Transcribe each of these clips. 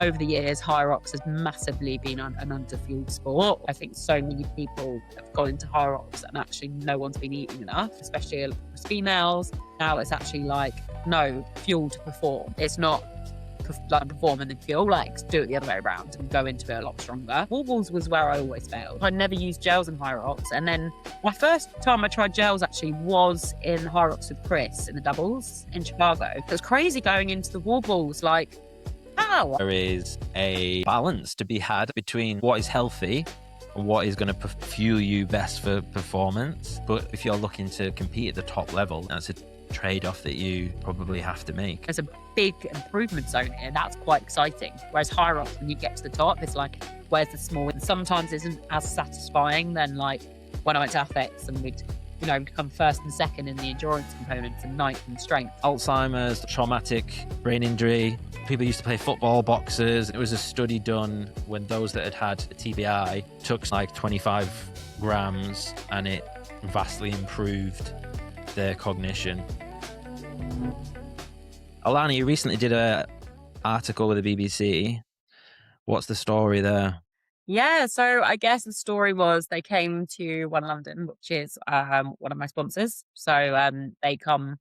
over the years, HYROX has massively been an underfueled sport. I think so many people have gone into HYROX and actually no one's been eating enough, especially as females. Now it's actually like, no, fuel to perform. It's not like perform and then fuel, like do it the other way around and go into it a lot stronger. Wobbles was where I always failed. I never used gels in HYROX. And then my first time I tried gels actually was in HYROX with Chris in the doubles in Chicago. It was crazy going into the wobbles, like, how? There is a balance to be had between what is healthy and what is going to fuel you best for performance. But if you're looking to compete at the top level, that's a trade-off that you probably have to make. There's a big improvement zone here. That's quite exciting. Whereas HYROX, when you get to the top, it's like, where's the small? And sometimes isn't as satisfying than like when I went to AthX and we'd, you know, come first and second in the endurance components and ninth in strength. Alzheimer's, traumatic brain injury. People used to play football, boxers. It was a study done when those that had had a TBI took like 25 grams and it vastly improved their cognition. Allana, you recently did an article with the BBC. What's the story there? Yeah, so I guess the story was they came to One London, which is one of my sponsors. So they come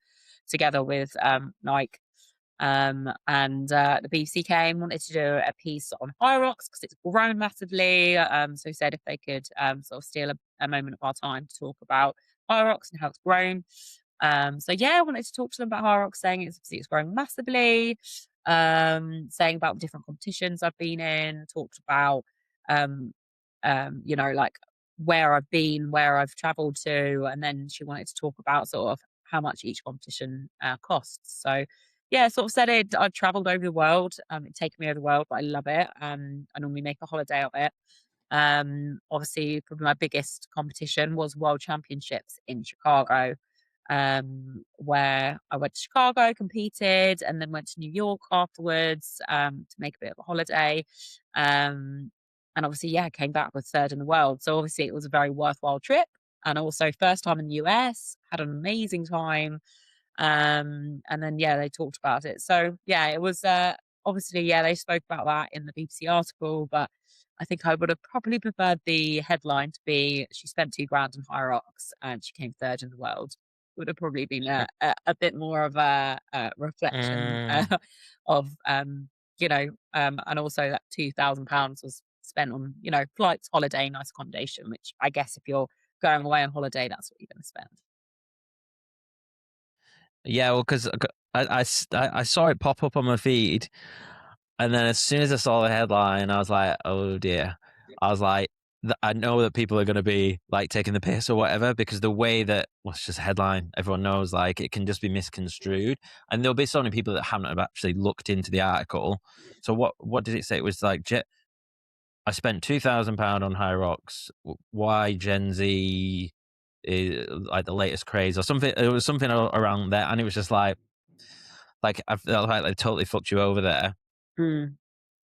together with Nike. And the BBC came, wanted to do a piece on HYROX because it's grown massively. So said if they could sort of steal a moment of our time to talk about HYROX and how it's grown. So yeah, I wanted to talk to them about HYROX, saying it's growing massively, saying about the different competitions I've been in, talked about you know, like where I've been, where I've traveled to, and then she wanted to talk about sort of how much each competition costs. So yeah, sort of said it. I've traveled over the world. It's taken me over the world, but I love it. I normally make a holiday of it. Obviously, probably my biggest competition was World Championships in Chicago, where I went to Chicago, competed, and then went to New York afterwards to make a bit of a holiday. And obviously, yeah, came back with third in the world. So obviously, it was a very worthwhile trip. And also, first time in the US, had an amazing time. And then, yeah, they talked about it. So, yeah, it was obviously, yeah, they spoke about that in the BBC article. But I think I would have probably preferred the headline to be she spent $2,000 on HYROX and she came third in the world. Would have probably been a bit more of a reflection of, you know, and also that £2,000 was spent on, you know, flights, holiday, nice accommodation, which I guess if you're going away on holiday, that's what you're going to spend. Yeah, well, because I saw it pop up on my feed, and then as soon as I saw the headline, I was like, oh dear. I was like, I know that people are going to be like taking the piss or whatever, because the way that, well, it's just a headline, everyone knows, like it can just be misconstrued, and there'll be so many people that haven't actually looked into the article. So what did it say? It was like, I spent £2,000 on HYROX. Why Gen Z is like the latest craze or something? It was something around there, and it was just like I felt like they totally fucked you over there.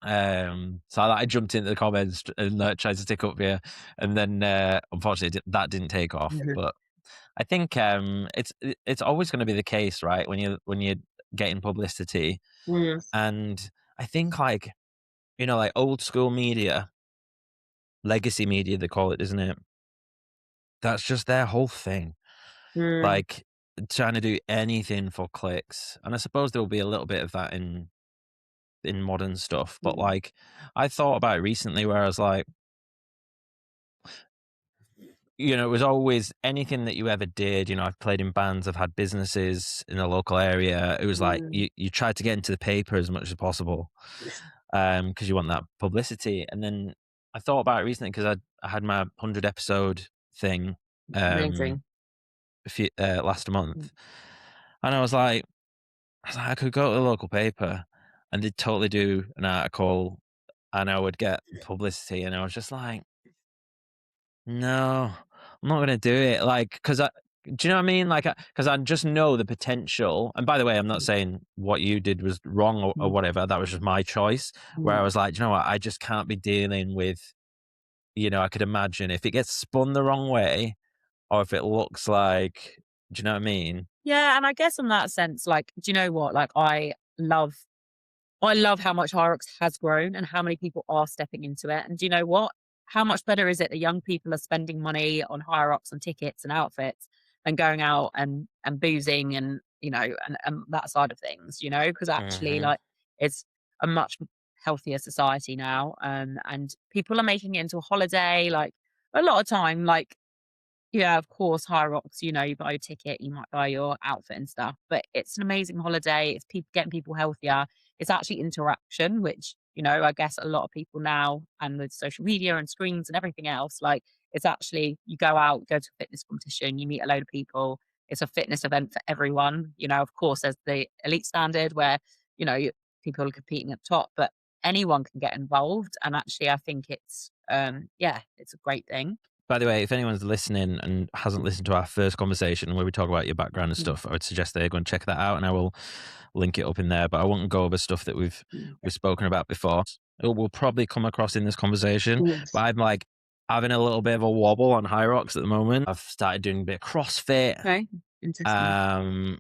So I jumped into the comments and tried to stick up here, and then unfortunately that didn't take off. But I think it's always going to be the case, right? When you're getting publicity, and I think like, you know, like old school media, legacy media they call it, isn't it? That's just their whole thing. Like trying to do anything for clicks, and I suppose there will be a little bit of that in modern stuff. But like, I thought about it recently where I was like, you know, it was always anything that you ever did. You know, I've played in bands, I've had businesses in the local area. It was like you tried to get into the paper as much as possible because you want that publicity. And then I thought about it recently because I had my 100 episode thing last month, and I was like, I could go to the local paper and they'd totally do an article and I would get publicity, and I was just like, no, I'm not going to do it. Like, because do you know what I mean? Like, because I just know the potential. And by the way, I'm not saying what you did was wrong or whatever. That was just my choice, where I was like, you know what? I just can't be dealing with, you know, I could imagine if it gets spun the wrong way or if it looks like, do you know what I mean? Yeah, and I guess in that sense, like, do you know what? Like, I love I love how much HYROX has grown and how many people are stepping into it. And do you know what? How much better is it that young people are spending money on HYROX and tickets and outfits than going out and boozing and, you know, and that side of things, you know, because actually, Hmm. like, it's a much healthier society now. And people are making it into a holiday. Like, a lot of time, like, yeah, of course, HYROX, you know, you buy a ticket, you might buy your outfit and stuff, but it's an amazing holiday. It's people getting people healthier. It's actually interaction, which, you know, I guess a lot of people now and with social media and screens and everything else, like it's actually you go out, go to a fitness competition, you meet a load of people. It's a fitness event for everyone. You know, of course, there's the elite standard where, you know, people are competing at the top, but anyone can get involved. And actually, I think it's, yeah, it's a great thing. By the way, if anyone's listening and hasn't listened to our first conversation where we talk about your background and Mm, stuff, I would suggest they go and check that out, and I will link it up in there. But I won't go over stuff that we've mm, spoken about before. It will probably come across in this conversation. But yes. I'm like having a little bit of a wobble on HYROX at the moment. I've started doing a bit of CrossFit. Okay, interesting. Um,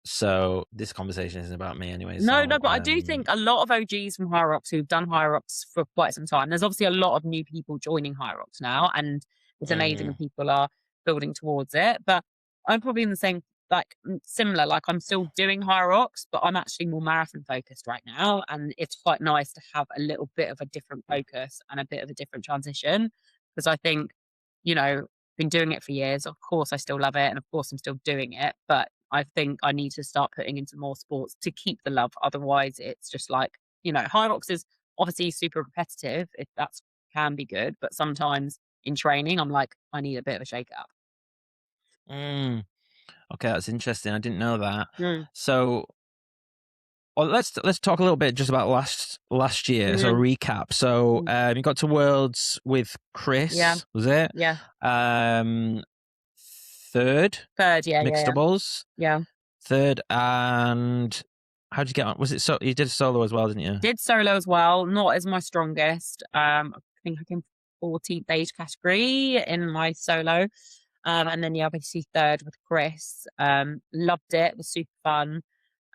so this conversation isn't about me anyway. No, So no, but I do think a lot of OGs from HYROX who've done HYROX for quite some time. There's obviously a lot of new people joining HYROX now, and it's amazing mm, and people are building towards it. But I'm probably in the same, like, similar. Like, I'm still doing HYROX, but I'm actually more marathon focused right now, and it's quite nice to have a little bit of a different focus and a bit of a different transition because I think, you know, been doing it for years. Of course, I still love it, and of course, I'm still doing it. But I think I need to start putting into more sports to keep the love. Otherwise, it's just like, you know, HYROX is obviously super repetitive. If that's can be good, but sometimes in training, I'm like, I need a bit of a shake up. mm. Okay, that's interesting. I didn't know that. Mm, So well, let's talk a little bit just about last year. So mm, recap. So mm. you got to Worlds with Yeah, Chris, was it? yeah. Um, third Third, yeah, yeah, mixed yeah, doubles, yeah. third, and how'd you get on? Was it so you did solo as well, didn't you? Did solo as well. Not as my strongest. I think I came 14th age category in my solo. And then yeah, obviously third with Chris. Loved it. Was super fun.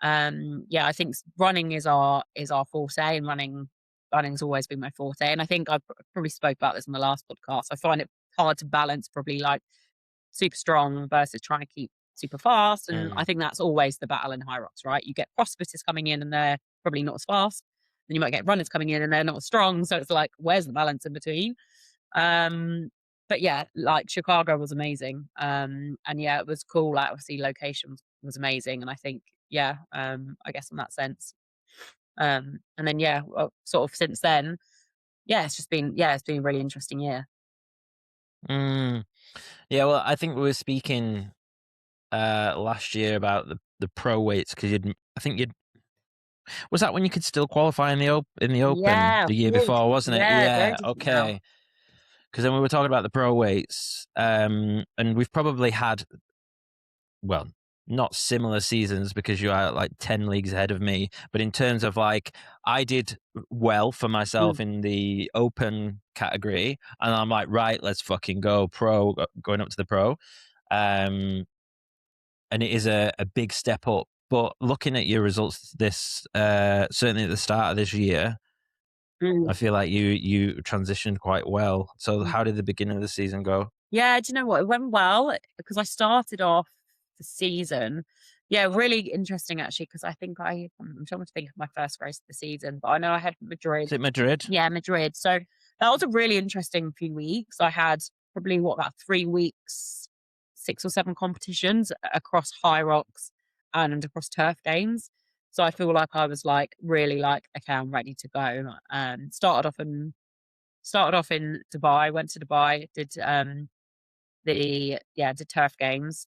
Yeah, I think running is our forte, and running's always been my forte. And I think I probably spoke about this in the last podcast. I find it hard to balance probably like super strong versus trying to keep super fast. And I Mm. think that's always the battle in HYROX, right? You get CrossFitters coming in and they're probably not as fast. Then you might get runners coming in and they're not as strong. So it's like, where's the balance in between? Um, but yeah, like Chicago was amazing. And yeah, it was cool. Like obviously location was amazing. And I think, yeah, I guess in that sense. And then yeah, well, sort of since then, yeah, it's been a really interesting year. Mm. Yeah, well, I think we were speaking last year about the pro weights because I think you'd was that when you could still qualify in the open Yeah, the year yes, before, wasn't it? yeah, very Yeah, different now. okay. Because then we were talking about the pro weights, and we've probably had, well, not similar seasons because you are like 10 leagues ahead of me. But in terms of like, I did well for myself Mm, in the open category, and I'm like, right, let's fucking go pro, going up to the pro. And it is a big step up. But looking at your results this, certainly at the start of this year, I mm, feel like you transitioned quite well. So mm. how did the beginning of the season go? Yeah, do you know what? It went well because I started off the season. Yeah, really interesting actually, because I think I'm trying to think of my first race of the season, but I know I had Madrid. Is it Madrid? Yeah, Madrid. So that was a really interesting few weeks. I had probably what about 3 weeks, 6 or 7 competitions across high rocks and across turf games. So I feel like I was like really like, okay, I'm ready to go. Started off in Dubai, went to Dubai, did did turf games,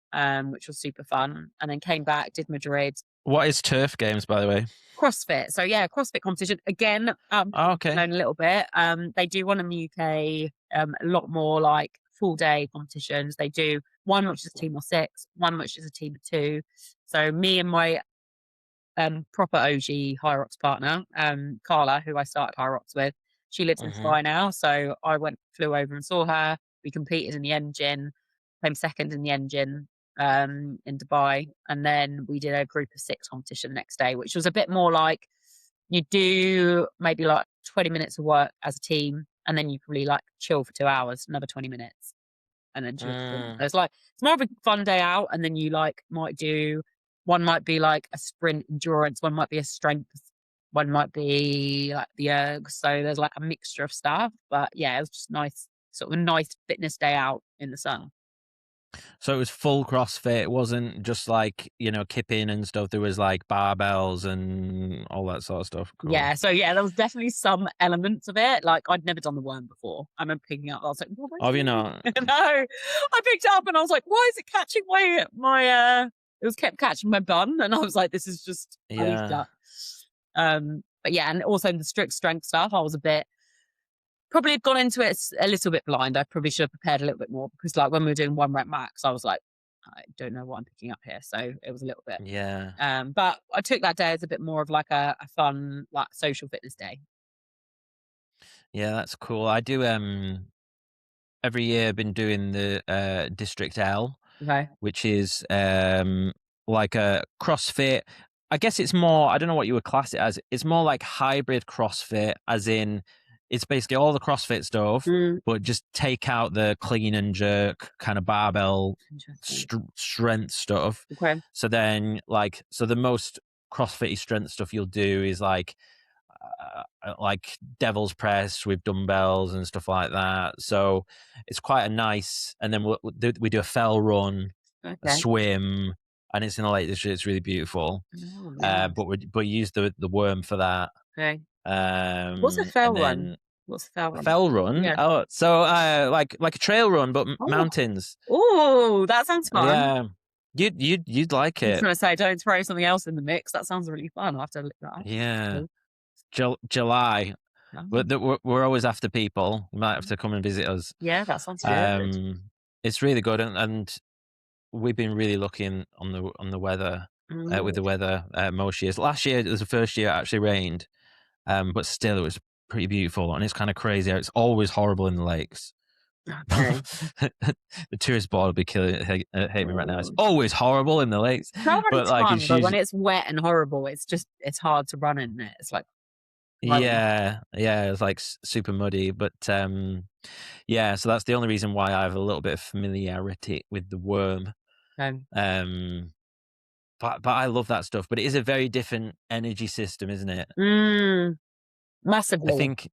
which was super fun, and then came back, did Madrid, What is turf games, by the way? CrossFit. So yeah, CrossFit competition again. Oh, okay. Known a little bit. They do one in the UK. A lot more like full day competitions. They do one which is a team of 6, one which is a team of 2. So me and my proper OG HYROX partner, Carla, who I started HYROX with. She lives in Hmm. Dubai now, so I flew over and saw her. We competed in the engine, came second in the engine in Dubai, and then we did a group of 6 competition the next day, which was a bit more like, you do maybe like 20 minutes of work as a team, and then you probably like chill for 2 hours, another 20 minutes, and then chill. It's like, it's more of a fun day out, and then you like might do, one might be like a sprint endurance, one might be a strength, one might be like the ergs. So there's like a mixture of stuff. But yeah, it was just nice, sort of a nice fitness day out in the sun. So it was full CrossFit. It wasn't just like, kipping and stuff. There was like barbells and all that sort of stuff. Cool. Yeah, so yeah, there was definitely some elements of it. Like, I'd never done the worm before. I remember picking it up. I was like, what am I Have you doing? not? No, I picked it up and I was like, why is it catching my it was kept catching my bun, and I was like, this is just Yeah. But yeah, and also the strict strength stuff, I was probably gone into it a little bit blind. I probably should have prepared a little bit more, because like when we were doing 1 rep max, I was like, I don't know what I'm picking up here. So it was a little bit. Yeah. But I took that day as a bit more of like a fun, like social fitness day. Yeah, that's cool. I do every year I've been doing the District L, Okay. which is like a CrossFit. I guess it's more, I don't know what you would class it as. It's more like hybrid CrossFit, as in it's basically all the CrossFit stuff, but just take out the clean and jerk kind of barbell strength stuff. Okay. So then so the most CrossFit strength stuff you'll do is like devil's press with dumbbells and stuff like that. So it's quite a nice, and then we do a fell run, a swim, and it's in the Lake District. It's really beautiful. Oh, yeah. But we use the worm for that. Okay. What's a fell run? What's a fell run? Fell run? Yeah. Oh, so like a trail run, but mountains. Oh, that sounds fun. Yeah, you'd like it. I was gonna say, don't throw something else in the mix. That sounds really fun. I'll have to look that up. Yeah. July. We're always after people. You might have to come and visit us. Yeah, that sounds good. It's really good, and we've been really lucky on the weather, with the weather most years. Last year it was the first year it actually rained, but still it was pretty beautiful, and it's kind of crazy. It's always horrible in the lakes. Okay. The tourist board will be hate me right now. It's always horrible in the lakes. But like, but when it's wet and horrible, it's hard to run in it. It's like, yeah, it's like super muddy. But yeah, so that's the only reason why I have a little bit of familiarity with the worm. Okay. But I love that stuff. But it is a very different energy system, isn't it? Massively. I think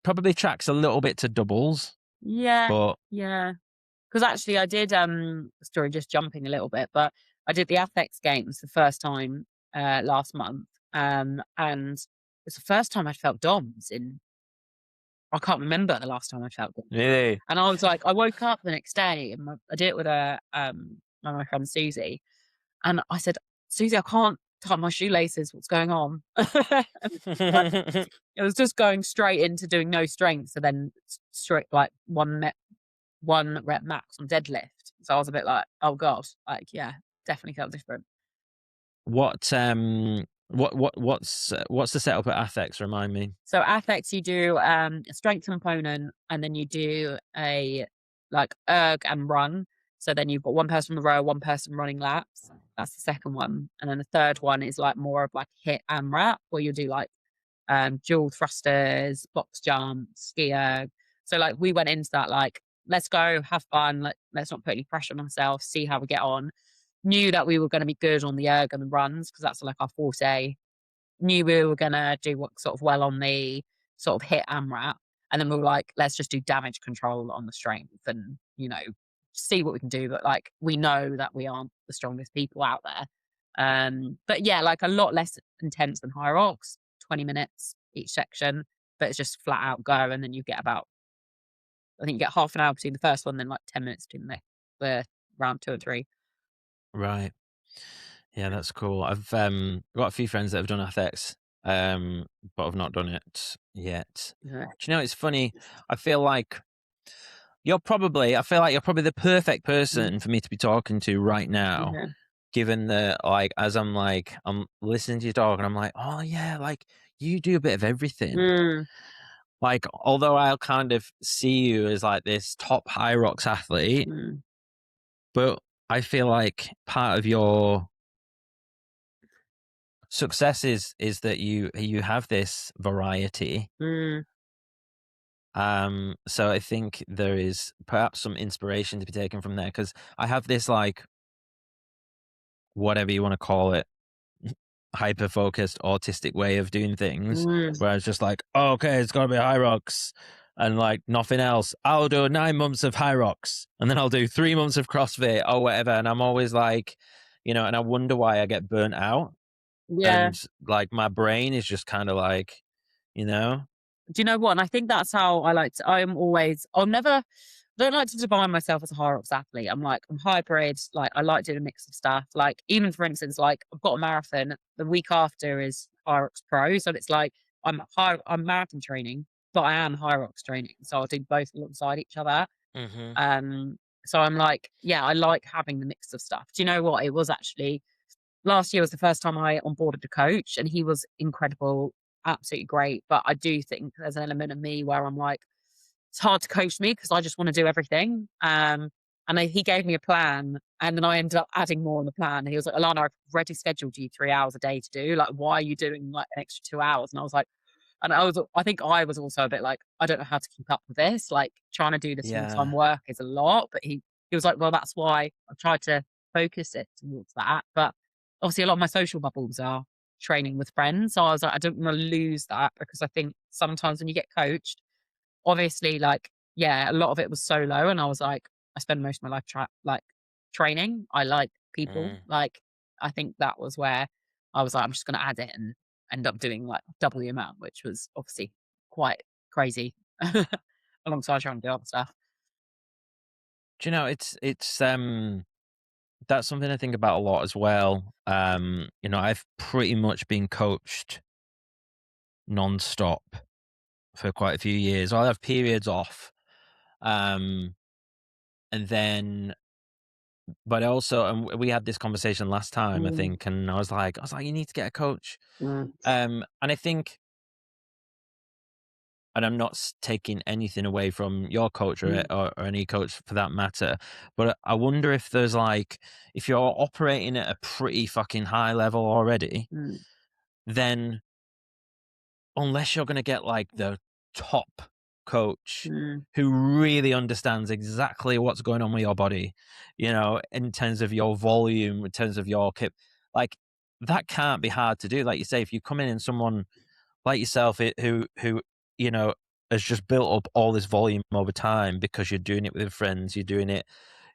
probably tracks a little bit to doubles. Yeah. But yeah. Because actually I did sorry, just jumping a little bit, but I did the AthX games the first time last month. And it's the first time I felt DOMS in, I can't remember the last time I felt DOMS. Really? And I was like, I woke up the next day and I did it with my friend Susie. And I said, Susie, I can't tie my shoelaces. What's going on? It was just going straight into doing no strength. So then straight like one rep max on deadlift. So I was a bit like, oh God, like, yeah, definitely felt different. What's the setup at AthX? Remind me. So AthX, you do a strength component, and then you do a like erg and run. So then you've got one person on the row, one person running laps. That's the second one. And then the third one is like more of like hit and wrap, where you do like dual thrusters, box jumps, ski erg. So like we went into that like, let's go, have fun. Let's not put any pressure on ourselves, see how we get on. Knew that we were going to be good on the erg and the runs, because that's like our forte. Knew we were going to do sort of well on the sort of hit and wrap. And then we were like, let's just do damage control on the strength and, see what we can do. But like, we know that we aren't the strongest people out there. But yeah, like a lot less intense than HYROX, 20 minutes each section, but it's just flat out go. And then you get I think you get half an hour between the first one, then like 10 minutes between the round 2 and 3. Right. Yeah, that's cool. I've got a few friends that have done AthX, but I've not done it yet. Yeah. Do you know, it's funny. I feel like you're probably the perfect person for me to be talking to right now, given that, like, as I'm listening to you talk and I'm like, oh yeah, like you do a bit of everything. Like, although I'll kind of see you as like this top HYROX athlete, but I feel like part of your success is that you have this variety. Mm, So I think there is perhaps some inspiration to be taken from there, because I have this, like, whatever you want to call it, hyper focused autistic way of doing things, mm, where it's just like, oh, okay, it's got to be HYROX and like nothing else. I'll do 9 months of HYROX and then I'll do 3 months of CrossFit or whatever. And I'm always like, and I wonder why I get burnt out. yeah. And like my brain is just kind of like, you know, Do you know what? And I think that's how I like to, don't like to define myself as a HYROX athlete. I'm hybrid. Like, I like doing a mix of stuff. Like, even for instance, like, I've got a marathon. The week after is HYROX Pro. So it's like, I'm marathon training, but I am HYROX training. So I'll do both alongside each other. mm-hmm. Um, so I'm like, yeah, I like having the mix of stuff. Do you know what? It was actually last year was the first time I onboarded a coach, and he was incredible, absolutely great. But I do think there's an element of me where I'm like, it's hard to coach me because I just want to do everything. He gave me a plan, and then I ended up adding more on the plan. And he was like, Alana, I've already scheduled you 3 hours a day to do. Like, why are you doing like an extra 2 hours? And I was like, I think I was also a bit like, I don't know how to keep up with this. Like, trying to do this full time Yeah. work is a lot. But he was like, well, that's why I've tried to focus it towards that. But obviously, a lot of my social bubbles are training with friends. So I was like, I don't want to lose that, because I think sometimes when you get coached, obviously, like, yeah, a lot of it was solo, and I was like, I spend most of my life training. I like people. Mm. Like, I think that was where I was like, I'm just going to add it and end up doing like double the amount, which was obviously quite crazy alongside trying to do other stuff. Do you know, that's something I think about a lot as well. I've pretty much been coached non-stop for quite a few years. I'll have periods off. Um, and then, but also, and we had this conversation last time, I Mm, think, and I was like, you need to get a coach. mm, And I think, and I'm not taking anything away from your coach or, mm, or any coach for that matter, but I wonder if there's like, if you're operating at a pretty fucking high level already, mm, then unless you're going to get like the top coach mm, who really understands exactly what's going on with your body, in terms of your volume, in terms of your kip, like that can't be hard to do. Like you say, if you come in and someone like yourself who you know has just built up all this volume over time because you're doing it with friends, you're doing it,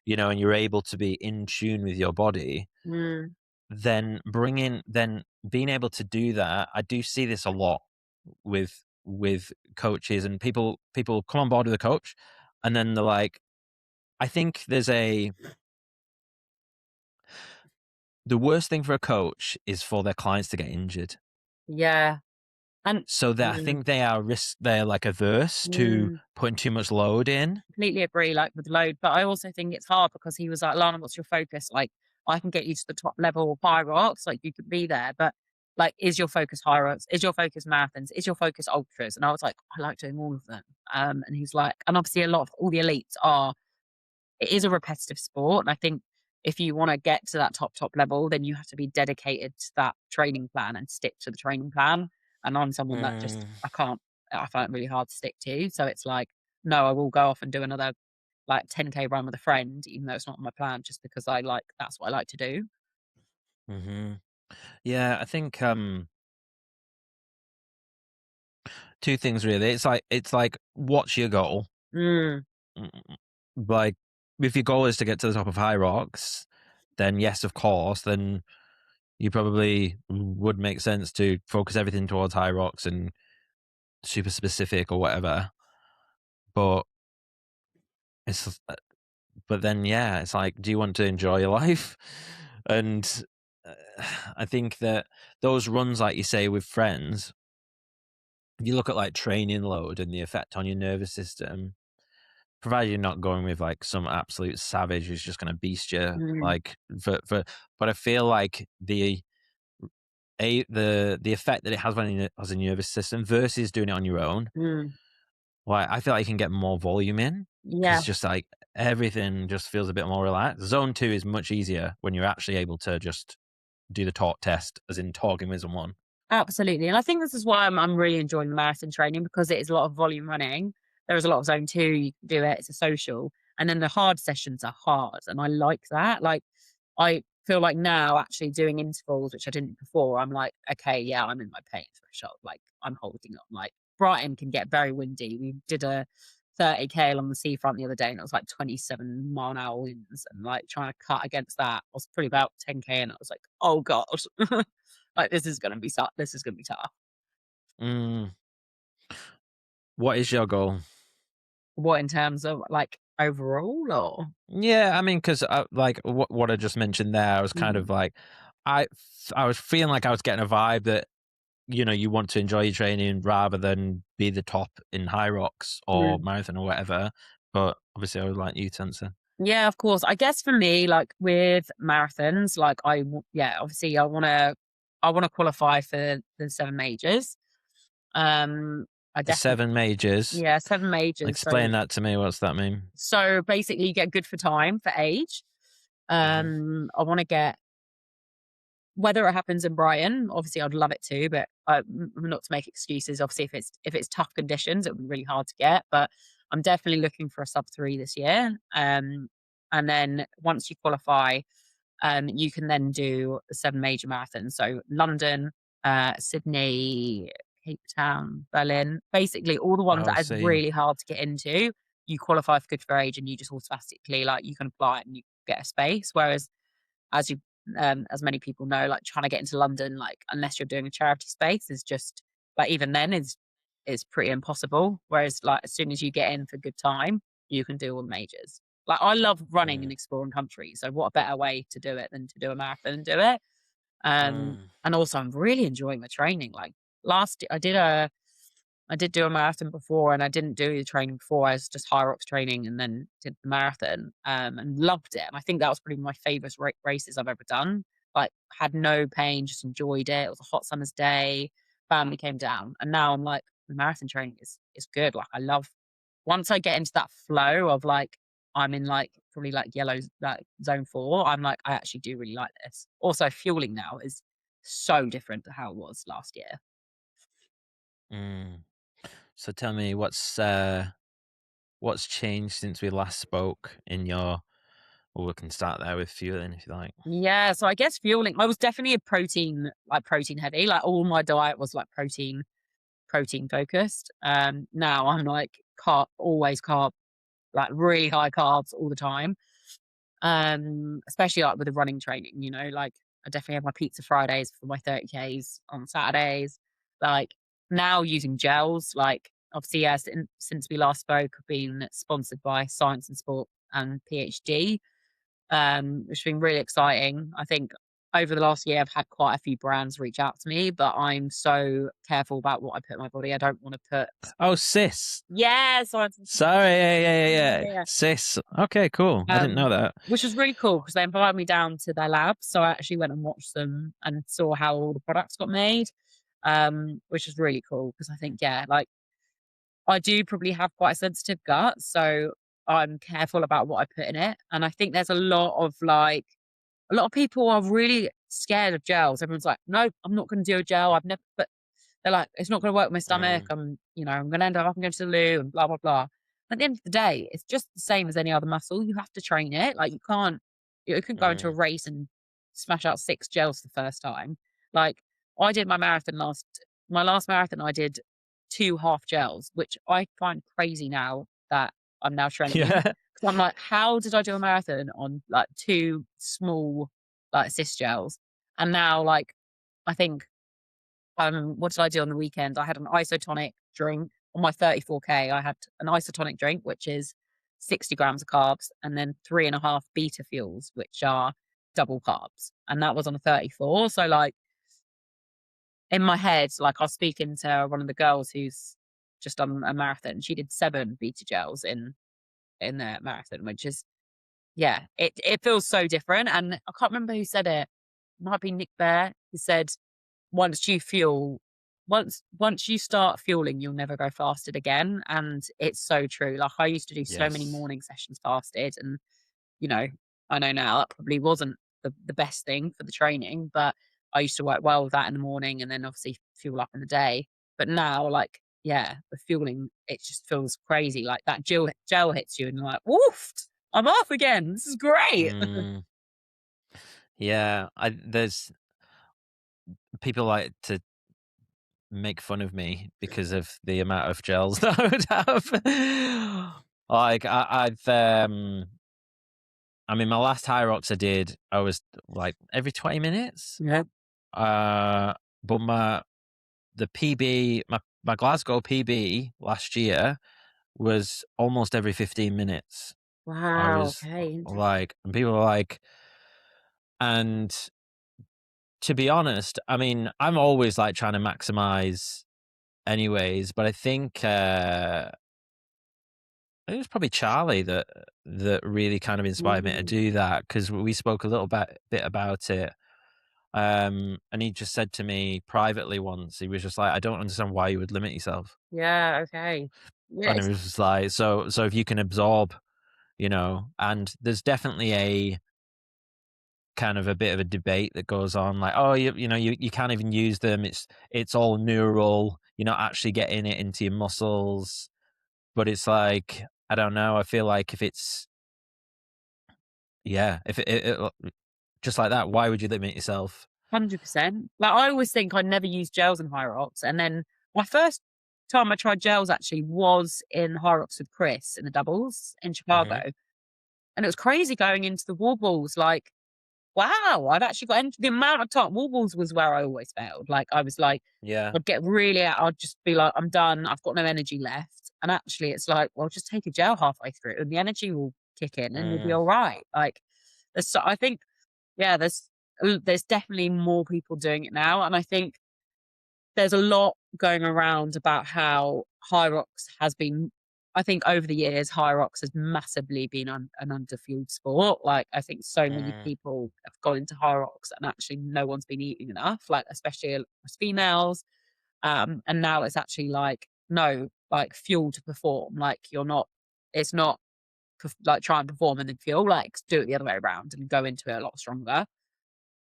and you're able to be in tune with your body, mm. then being able to do that, I do see this a lot with coaches, and people come on board with a coach and then they're like, I think the worst thing for a coach is for their clients to get injured. Yeah. And So that I mm, think they're like averse to mm. putting too much load in. Completely agree, like with load. But I also think it's hard because he was like, Lana, what's your focus? Like, I can get you to the top level of HYROX, like you could be there, but like, is your focus HYROX? Is your focus marathons? Is your focus ultras? And I was like, I like doing all of them. And he's like, and obviously a lot of all the elites are, it is a repetitive sport. And I think if you want to get to that top level, then you have to be dedicated to that training plan and stick to the training plan. And I'm someone that just, Mm, I find it really hard to stick to. So it's like, no, I will go off and do another like 10K run with a friend, even though it's not on my plan, just because that's what I like to do. hmm Yeah, I think two things really. It's like what's your goal? Mm, Mm, Like if your goal is to get to the top of High Rocks, then yes, of course, then you probably would make sense to focus everything towards High Rocks and super specific or whatever. But it's but then yeah, it's like, do you want to enjoy your life? And I think that those runs, like you say, with friends, if you look at like training load and the effect on your nervous system, provided you're not going with like some absolute savage who's just going to beast you, mm, like but I feel like the effect that it has on your nervous system versus doing it on your own, mm. like I feel like you can get more volume in Yeah. because just like everything just feels a bit more relaxed. Zone 2 is much easier when you're actually able to just do the talk test, as in talking with someone. Absolutely. And I think this is why I'm really enjoying the marathon training, because it is a lot of volume running. There is a lot of zone 2, you can do it, it's a social. And then the hard sessions are hard. And I like that. Like, I feel like now actually doing intervals, which I didn't before, I'm like, okay, yeah, I'm in my pain threshold. Like, I'm holding on. Like, Brighton can get very windy. We did a 30K along the seafront the other day, and it was like 27-mile-an-hour winds. And like trying to cut against that, I was probably about 10K, and I was like, oh God. Like, this is gonna be tough. This is gonna be tough. What is your goal? What, in terms of like overall, or? Yeah, I mean, because like what I just mentioned there, I was kind of like, I was feeling like I was getting a vibe that, you know, you want to enjoy your training rather than be the top in HYROX or marathon or whatever. But obviously, I would like you to answer. Yeah, of course. I guess for me, like with marathons, like obviously I wanna qualify for the 7 majors. I The definitely 7 majors. Yeah, 7 majors. Explain that to me. What's that mean? So basically you get good for time, for age. I wanna get, whether it happens in Brighton, obviously I'd love it to, but not to make excuses. Obviously, if it's tough conditions, it would be really hard to get. But I'm definitely looking for a sub 3 this year. And then once you qualify, you can then do the 7 major marathons. So London, Sydney, Cape Town, Berlin, basically all the ones that are really hard to get into. You qualify for good for age, and you just automatically, like, you can apply it and you get a space. Whereas, as you as many people know, like trying to get into London, like unless you're doing a charity space, is just like, even then is pretty impossible. Whereas like as soon as you get in for good time, you can do all the majors. Like, I love running and exploring countries, so what a better way to do it than to do a marathon and do it. And also I'm really enjoying the training. Like, I did do a marathon before, and I didn't do the training before. I was just HYROX training and then did the marathon, and loved it. And I think that was probably my favorite races I've ever done. Like, had no pain, just enjoyed it. It was a hot summer's day. Family came down, and now I'm like, the marathon training is good. Like, I love, once I get into that flow of like, I'm in like probably like yellow, like zone 4. I'm like, I actually do really like this. Also, fueling now is so different to how it was last year. So tell me, what's changed since we last spoke in your? Well, we can start there with fueling if you like. Yeah, so I guess fueling, I was definitely a protein heavy. Like, all my diet was like protein focused. Now I'm like always carb, like really high carbs all the time. Especially like with the running training, you know, like I definitely have my pizza Fridays for my 30Ks on Saturdays. Like, now using gels, like obviously, yeah, since we last spoke, I've been sponsored by Science and Sport and PhD, which has been really exciting. I think over the last year, I've had quite a few brands reach out to me, but I'm so careful about what I put in my body. I don't want to put. Oh, cis. Yeah, Science and Sport. Sorry, yeah. Cis. Okay, cool. I didn't know that. Which was really cool, because they invited me down to their lab. So I actually went and watched them and saw how all the products got made, which was really cool, because I think, yeah, like, I do probably have quite a sensitive gut, so I'm careful about what I put in it. And I think there's a lot of people are really scared of gels. Everyone's like, no, I'm not going to do a gel. I've never, but they're like, it's not going to work with my stomach. I'm going to end up going to the loo and blah, blah, blah. At the end of the day, it's just the same as any other muscle. You have to train it. Like, you couldn't go into a race and smash out 6 gels the first time. Like, I did my last marathon, I did 2 half gels, which I find crazy now that I'm now training. Yeah. So I'm like, how did I do a marathon on like 2 small like cis gels? And now, like, I think, what did I do on the weekend? I had an isotonic drink on my 34K. I had an isotonic drink, which is 60 grams of carbs, and then 3.5 beta fuels, which are double carbs. And that was on a 34. So like, in my head, like, I was speaking to one of the girls who's just done a marathon. She did 7 beta gels in the marathon, which is, yeah, it feels so different. And I can't remember who said it. It might be Nick Bear. He said, once you start fueling, you'll never go fasted again. And it's so true. Like, I used to do so many morning sessions fasted, and, you know, I know now that probably wasn't the best thing for the training, but I used to work well with that in the morning and then obviously fuel up in the day. But now, like, yeah, the fueling, it just feels crazy. Like that gel hits you and you're like, woof, I'm off again. This is great. Mm, yeah, there's people like to make fun of me because of the amount of gels that I would have. Like I mean, my last HYROX I did, I was like every 20 minutes. Yeah. But the PB, my Glasgow PB last year was almost every 15 minutes. I Wow. was Okay. Interesting. like, and people were like, and to be honest, I mean, I'm always like trying to maximize anyways, but I think it was probably Charlie that really kind of inspired me to Mm. do that, because we spoke a little bit about it. And he just said to me privately once, he was just like, "I don't understand why you would limit yourself." Yeah. Okay. Yeah. And it was just like, so if you can absorb, and there's definitely a kind of a bit of a debate that goes on, like, oh, you can't even use them. It's all neural. You're not actually getting it into your muscles. But it's like, I don't know. I feel like if it's, yeah, if it just like that, why would you limit yourself? 100%. Like, I always think I never use gels in HYROX, and then my first time I tried gels actually was in HYROX with Chris in the doubles in Hmm. Chicago, and it was crazy going into the wobbles, like, wow, I've actually got the amount of time wobbles was where I always failed, like, I was like, Yeah. I'd get really I'd just be like, "I'm done, I've got no energy left," and actually it's like, well, just take a gel halfway through and the energy will kick in and you'll be Mm, alright, like, I think, yeah, there's definitely more people doing it now, and I think there's a lot going around about how HYROX has been. I think over the years, HYROX has massively been an underfueled sport. Like, I think so many mm, people have gone into HYROX and actually no one's been eating enough, like, especially as females. And now it's actually like, no, like, fuel to perform. Like, it's not like try and perform and then fuel, like, do it the other way around and go into it a lot stronger.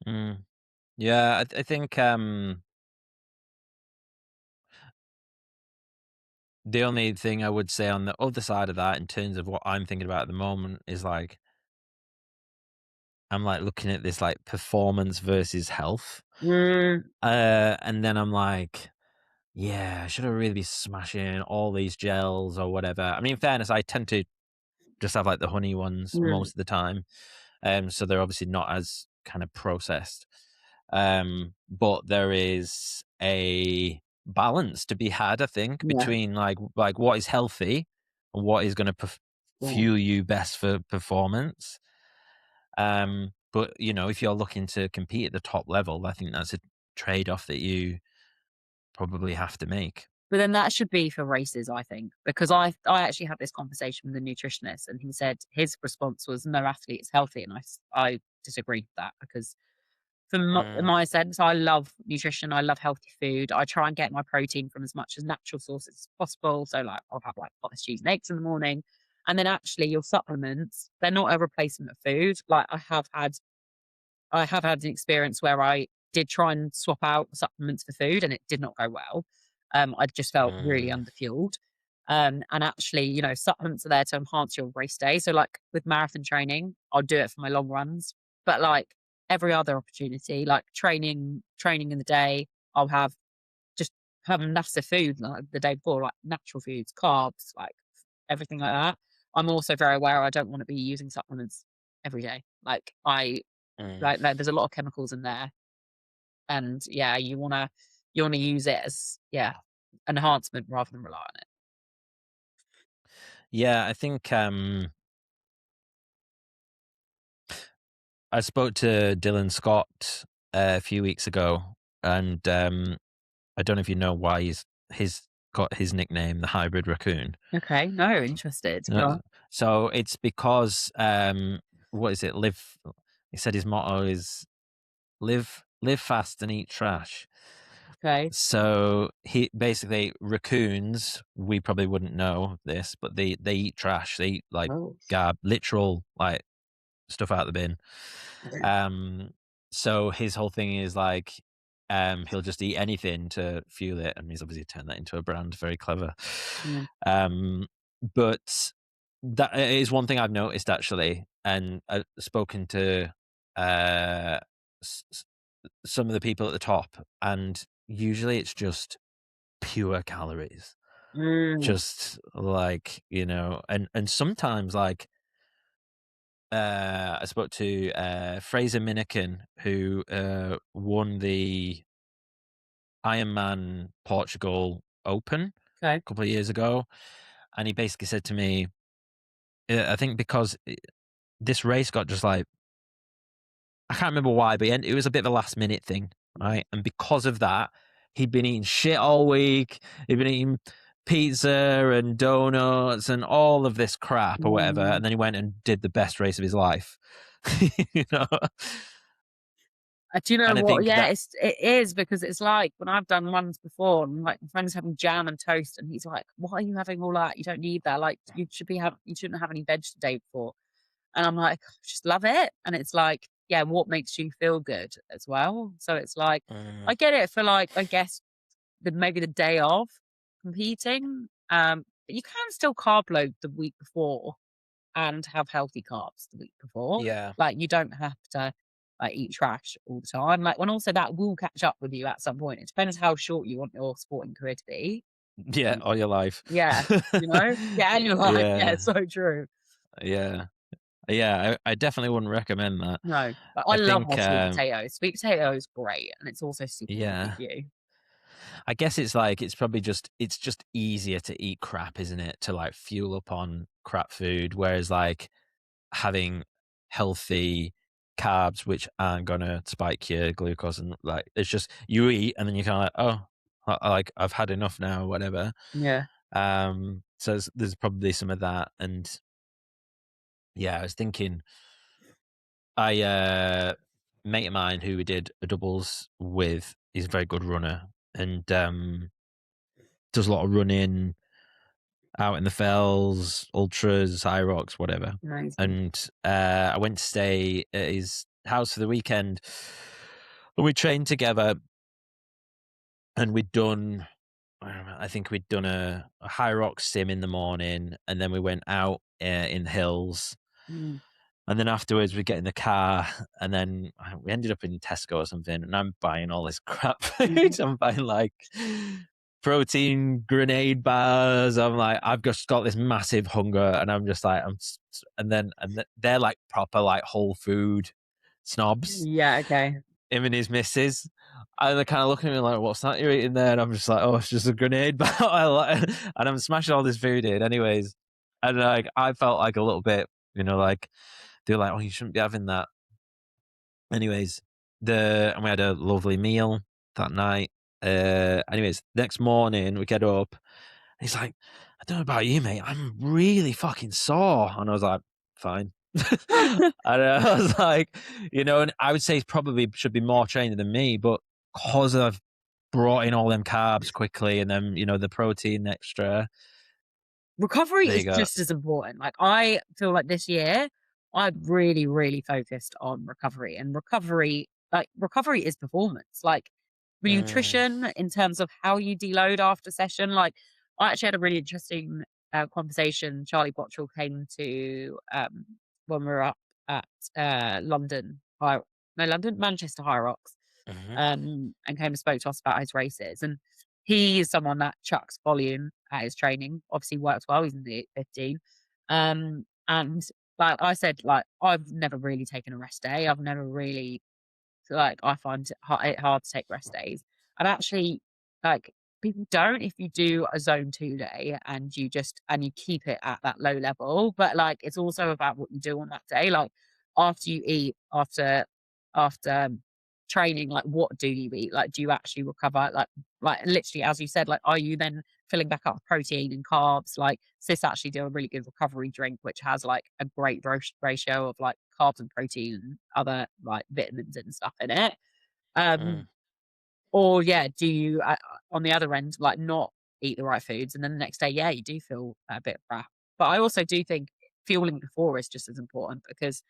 mm. Yeah, I think the only thing I would say on the other side of that, in terms of what I'm thinking about at the moment, is like I'm like looking at this like performance versus health. Mm, And then I'm like, yeah, should I really be smashing all these gels or whatever? I mean, in fairness, I tend to just have like the honey ones mm, most of the time. So they're obviously not as kind of processed. But there is a balance to be had, I think, yeah, between like what is healthy and what is going to yeah. fuel you best for performance. But if you're looking to compete at the top level, I think that's a trade-off that you probably have to make. But then that should be for races, I think, because I actually had this conversation with a nutritionist, and he said his response was no athlete is healthy, and I disagreed with that because in Mm, my sense, I love nutrition, I love healthy food. I try and get my protein from as much as natural sources as possible. So, like, I'll have like potted cheese and eggs in the morning, and then actually your supplements, they're not a replacement of food. Like, I have had an experience where I did try and swap out supplements for food and it did not go well. I just felt really mm, underfueled. And actually, supplements are there to enhance your race day. So, like, with marathon training, I'll do it for my long runs. But like every other opportunity, like training in the day, I'll just have massive food like the day before, like natural foods, carbs, like everything like that. I'm also very aware I don't want to be using supplements every day. mm. Like, there's a lot of chemicals in there, and yeah, you wanna use it as, yeah, enhancement rather than rely on it. Yeah, I think I spoke to Dylan Scott a few weeks ago, and I don't know if you know why he's got his nickname, the Hybrid Raccoon. Okay, no, interested. Go Uh, on. so it's because what is it? Live. He said his motto is live fast and eat trash. Okay. So he basically, raccoons, we probably wouldn't know this, but they eat trash. They eat like Oh. literal like stuff out the bin. So his whole thing is like, he'll just eat anything to fuel it, and he's obviously turned that into a brand. Very clever. Yeah. But that is one thing I've noticed actually, and I've spoken to uh, some of the people at the top, and usually it's just pure calories, Mm. just like, and sometimes like I spoke to Fraser Minikin, who won the Ironman Portugal Open Okay. a couple of years ago, and he basically said to me, I think because this race got just like, I can't remember why, but it was a bit of a last minute thing, right? And because of that, he'd been eating shit all week. He'd been eating pizza and donuts and all of this crap or whatever, and then he went and did the best race of his life. you know, Do you know and I what? think Yeah, that, it is, because it's like when I've done ones before, and like my friend's having jam and toast, and he's like, "Why are you having all that? You don't need that. Like you shouldn't have any veg the day before." And I'm like, "I just love it." And it's like, yeah, what makes you feel good as well? So it's like, I get it for like, I guess maybe the day of competing. But you can still carb load the week before and have healthy carbs the week before. yeah, Like, you don't have to like eat trash all the time. Like, when also that will catch up with you at some point. It depends how short you want your sporting career to be. yeah, Um, all your life. yeah, yeah, and you're like, yeah, Yeah, it's so true. yeah, yeah. I definitely wouldn't recommend that. No, but I I love my think, sweet potatoes. Sweet potato is great, and it's also super healthy yeah, for you. I guess it's like it's just easier to eat crap, isn't it? To like fuel up on crap food, whereas like having healthy carbs which aren't gonna spike your glucose, and like it's just you eat and then you're kind of like, oh, like I've had enough now, whatever. Yeah. So there's probably some of that, and yeah, I was thinking, I mate of mine who we did a doubles with, he's a very good runner, and does a lot of running out in the fells, ultras, HYROX, whatever. Amazing. And I went to stay at his house for the weekend, and we trained together. And we'd done, I think we'd done a HYROX sim in the morning, and then we went out in the hills. Mm. And then afterwards, we get in the car, and then we ended up in Tesco or something. And I'm buying all this crap food. I'm buying like protein grenade bars. I'm like, I've just got this massive hunger, and I'm just like, they're like proper like whole food snobs. Yeah, okay. Him and his missus, and they're kind of looking at me like, "What's that you're eating there?" And I'm just like, "Oh, it's just a grenade bar," and I'm smashing all this food in, anyways. And like, I felt like a little bit, like they're like, "Oh, you shouldn't be having that." Anyways, and we had a lovely meal that night. Anyways, next morning we get up. He's like, "I don't know about you, mate. I'm really fucking sore," and I was like, "Fine." And I was like, and I would say he probably should be more trained than me, but because I've brought in all them carbs quickly and then the protein extra, Recovery there you is go. just as important. Like, I feel like this year I've really, really focused on recovery, and recovery is performance. Like, Mm, nutrition in terms of how you deload after session. Like, I actually had a really interesting conversation. Charlie Bottrell came to when we were up at Manchester HYROX, mhm, and came and spoke to us about his races. And he is someone that chucks volume at his training. Obviously, works well. He's in the 15. And like I said, like, I've never really taken a rest day. I've never really, like, I find it hard to take rest days. And actually, like, people don't if you do a zone 2 day and you keep it at that low level. But like, it's also about what you do on that day. Like, after you eat, after training, like, what do you eat? Like, do you actually recover? Like literally, as you said, like, are you then filling back up with protein and carbs? Like, Sis actually do a really good recovery drink, which has like a great ratio of like carbs and protein and other like vitamins and stuff in it. mm, Um, or yeah, do you on the other end, like, not eat the right foods, and then the next day, yeah, you do feel a bit crap. But I also do think fueling before is just as important, because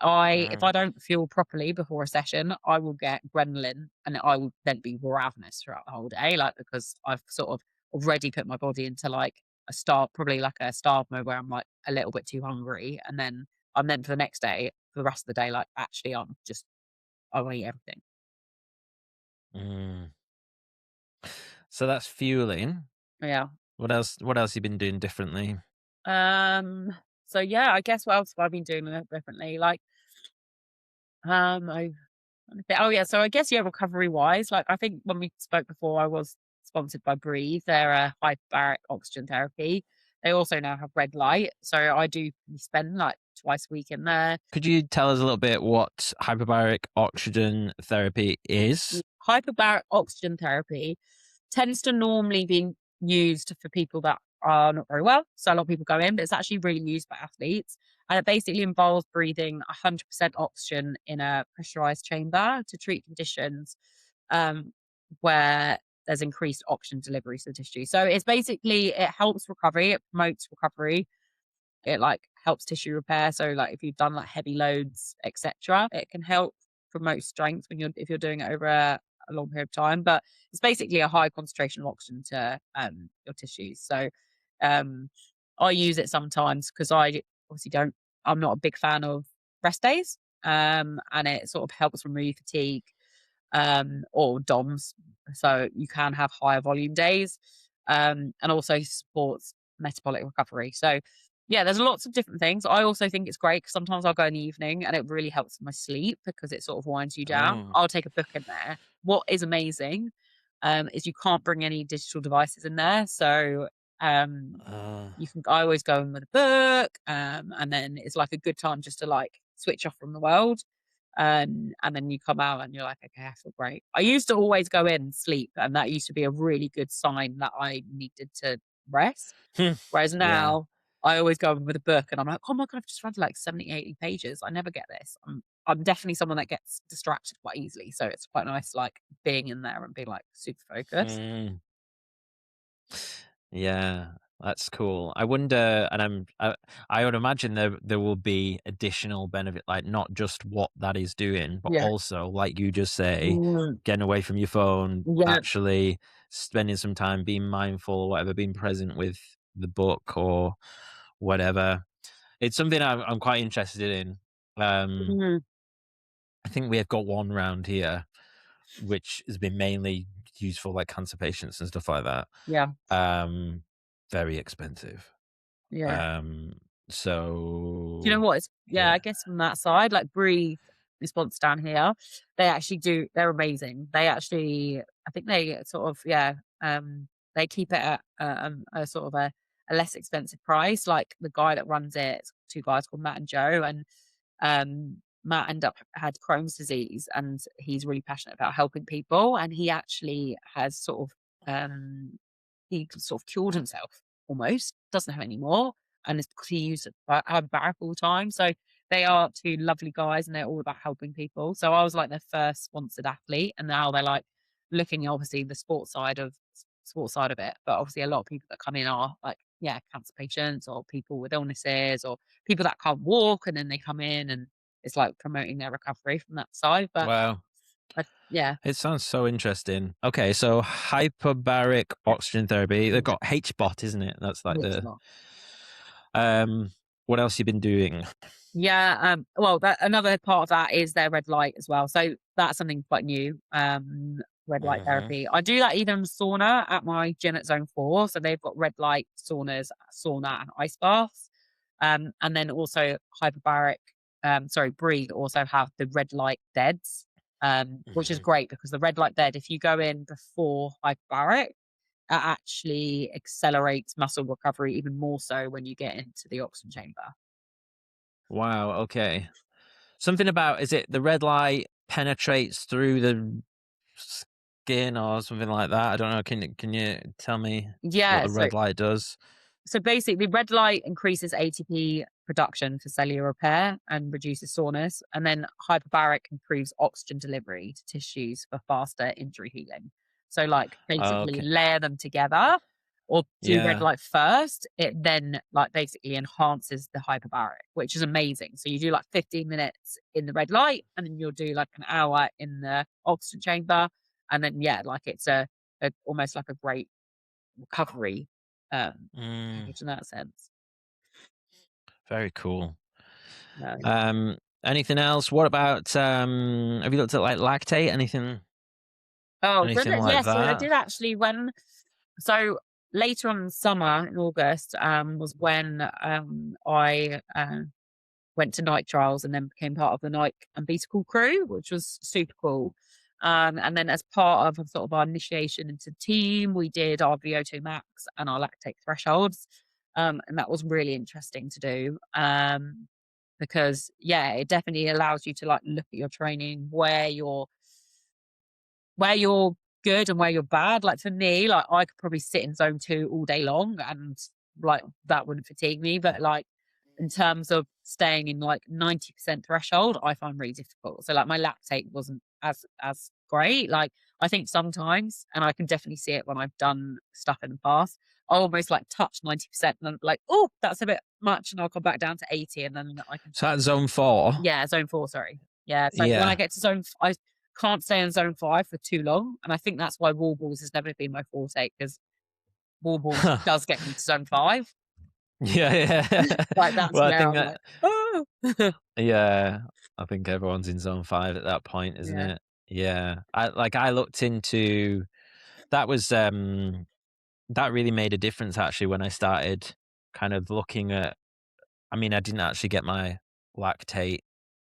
if I don't feel properly before a session, I will get adrenaline and I will then be ravenous throughout the whole day, like, because I've sort of already put my body into like probably like a starve mode where I'm like a little bit too hungry. And then for the next day, for the rest of the day, like actually I want to eat everything. Mm. So that's fueling. Yeah. What else? What else you been doing differently? Um, so yeah, I guess what else have I been doing differently? Like, I oh yeah, so I guess yeah, recovery wise, like I think when we spoke before, I was sponsored by Breathe. They're a hyperbaric oxygen therapy. They also now have red light, so I do spend like twice a week in there. Could you tell us a little bit what hyperbaric oxygen therapy is? Hyperbaric oxygen therapy tends to normally be used for people that are not very well. So a lot of people go in, but it's actually really used by athletes. And it basically involves breathing 100% oxygen in a pressurized chamber to treat conditions um, where there's increased oxygen delivery to the tissue. So it's basically, it helps recovery, it promotes recovery, it like helps tissue repair. So like if you've done like heavy loads, etc., it can help promote strength if you're doing it over a long period of time. But it's basically a high concentration of oxygen to your tissues. So I use it sometimes because I obviously don't. I'm not a big fan of rest days, and it sort of helps remove fatigue or DOMS. So you can have higher volume days, and also supports metabolic recovery. So yeah, there's lots of different things. I also think it's great because sometimes I'll go in the evening and it really helps with my sleep because it sort of winds you down. Oh, I'll take a book in there. What is amazing is you can't bring any digital devices in there. So um, uh, I always go in with a book, and then it's like a good time just to like switch off from the world. And then you come out and you're like, okay, I feel great. I used to always go in and sleep, and that used to be a really good sign that I needed to rest. Whereas yeah. now I always go in with a book and I'm like, oh my God, I've just read like 70, 80 pages. I never get this. I'm definitely someone that gets distracted quite easily. So it's quite nice, like being in there and being like super focused. Mm, yeah, that's cool. I wonder, and I would imagine there will be additional benefit, like not just what that is doing, but Yeah. also, like you just say, Mm, getting away from your phone, yeah. actually spending some time being mindful, or whatever, being present with the book or whatever. It's something I'm quite interested in. Um, Mm, I think we have got one round here, which has been mainly used for like cancer patients and stuff like that. yeah. Um, Very expensive. Yeah. Um, Do you know so what? Yeah, yeah. I guess from that side, like Breathe response down here, they're amazing. They actually, I think they sort of, yeah, they keep it at a sort of a less expensive price. Like the guy that runs it, it's two guys called Matt and Joe, and Matt had Crohn's disease, and he's really passionate about helping people. And he actually has he sort of cured himself almost, doesn't have any more, and it's because he used hyperbaric all the time. So they are two lovely guys, and they're all about helping people. So I was like their first sponsored athlete, and now they're like looking obviously the sports side of it. But obviously a lot of people that come in are like, yeah, cancer patients or people with illnesses or people that can't walk, and then they come in and it's like promoting their recovery from that side. But Wow. yeah, It sounds so interesting. Okay, so hyperbaric oxygen therapy. They've got HBOT, isn't it? That's like it's the not. um what else you been doing? Yeah, well, that another part of that is their red light as well. So that's something quite new. Red light Hmm. therapy. I do that either in sauna at my gym at Zone 4. So they've got red light saunas, sauna and ice baths. And then also hyperbaric, Breathe also have the red light beds, which is Hmm. great because the red light bed, if you go in before hyperbaric, it actually accelerates muscle recovery even more so when you get into the oxygen chamber. Wow, okay. Something about, is it the red light penetrates through the skin or something like that? I don't know. Can you tell me what Yeah, the red light does? so basically, red light increases ATP production for cellular repair and reduces soreness, and then hyperbaric improves oxygen delivery to tissues for faster injury healing. So, like, basically Okay. layer them together, or do red Yeah. light first, it then like basically enhances the hyperbaric, which is amazing. So you do like 15 minutes in the red light, and then you'll do like an hour in the oxygen chamber, and then yeah, like it's a almost like a great recovery package in that sense. Very cool. No. Anything else? What about have you looked at like lactate? Oh, did Anything it? like Yes, so I that? did actually so later on in the summer in August was when I went to Nike trials and then became part of the Nike and Beta Cool crew, which was super cool. And then as part of sort of our initiation into the team, we did our VO2 max and our lactate thresholds. And that was really interesting to do. Because yeah, it definitely allows you to like look at your training, where you're good and where you're bad. Like for me, like I could probably sit in zone 2 all day long and like that wouldn't fatigue me. But like in terms of staying in like 90% threshold, I find really difficult. So like my lactate wasn't as great. Like I think sometimes, and I can definitely see it when I've done stuff in the past, I almost like touch 90% and I'm like, oh, that's a bit much, and I'll come back down to 80 and then I can So that's zone 4. yeah, zone 4, sorry. Yeah, so when I Yeah. get to I can't stay in zone 5 for too long, and I think that's why wall balls has never been my forte, because wall balls does get me to zone 5. Yeah. Like, that's Well, I where think I'm that like, "Oh!" yeah, I think everyone's in zone 5 at that point, isn't Yeah, it? Yeah. I looked into that was that really made a difference actually when I started kind of looking at I mean, I didn't actually get my lactate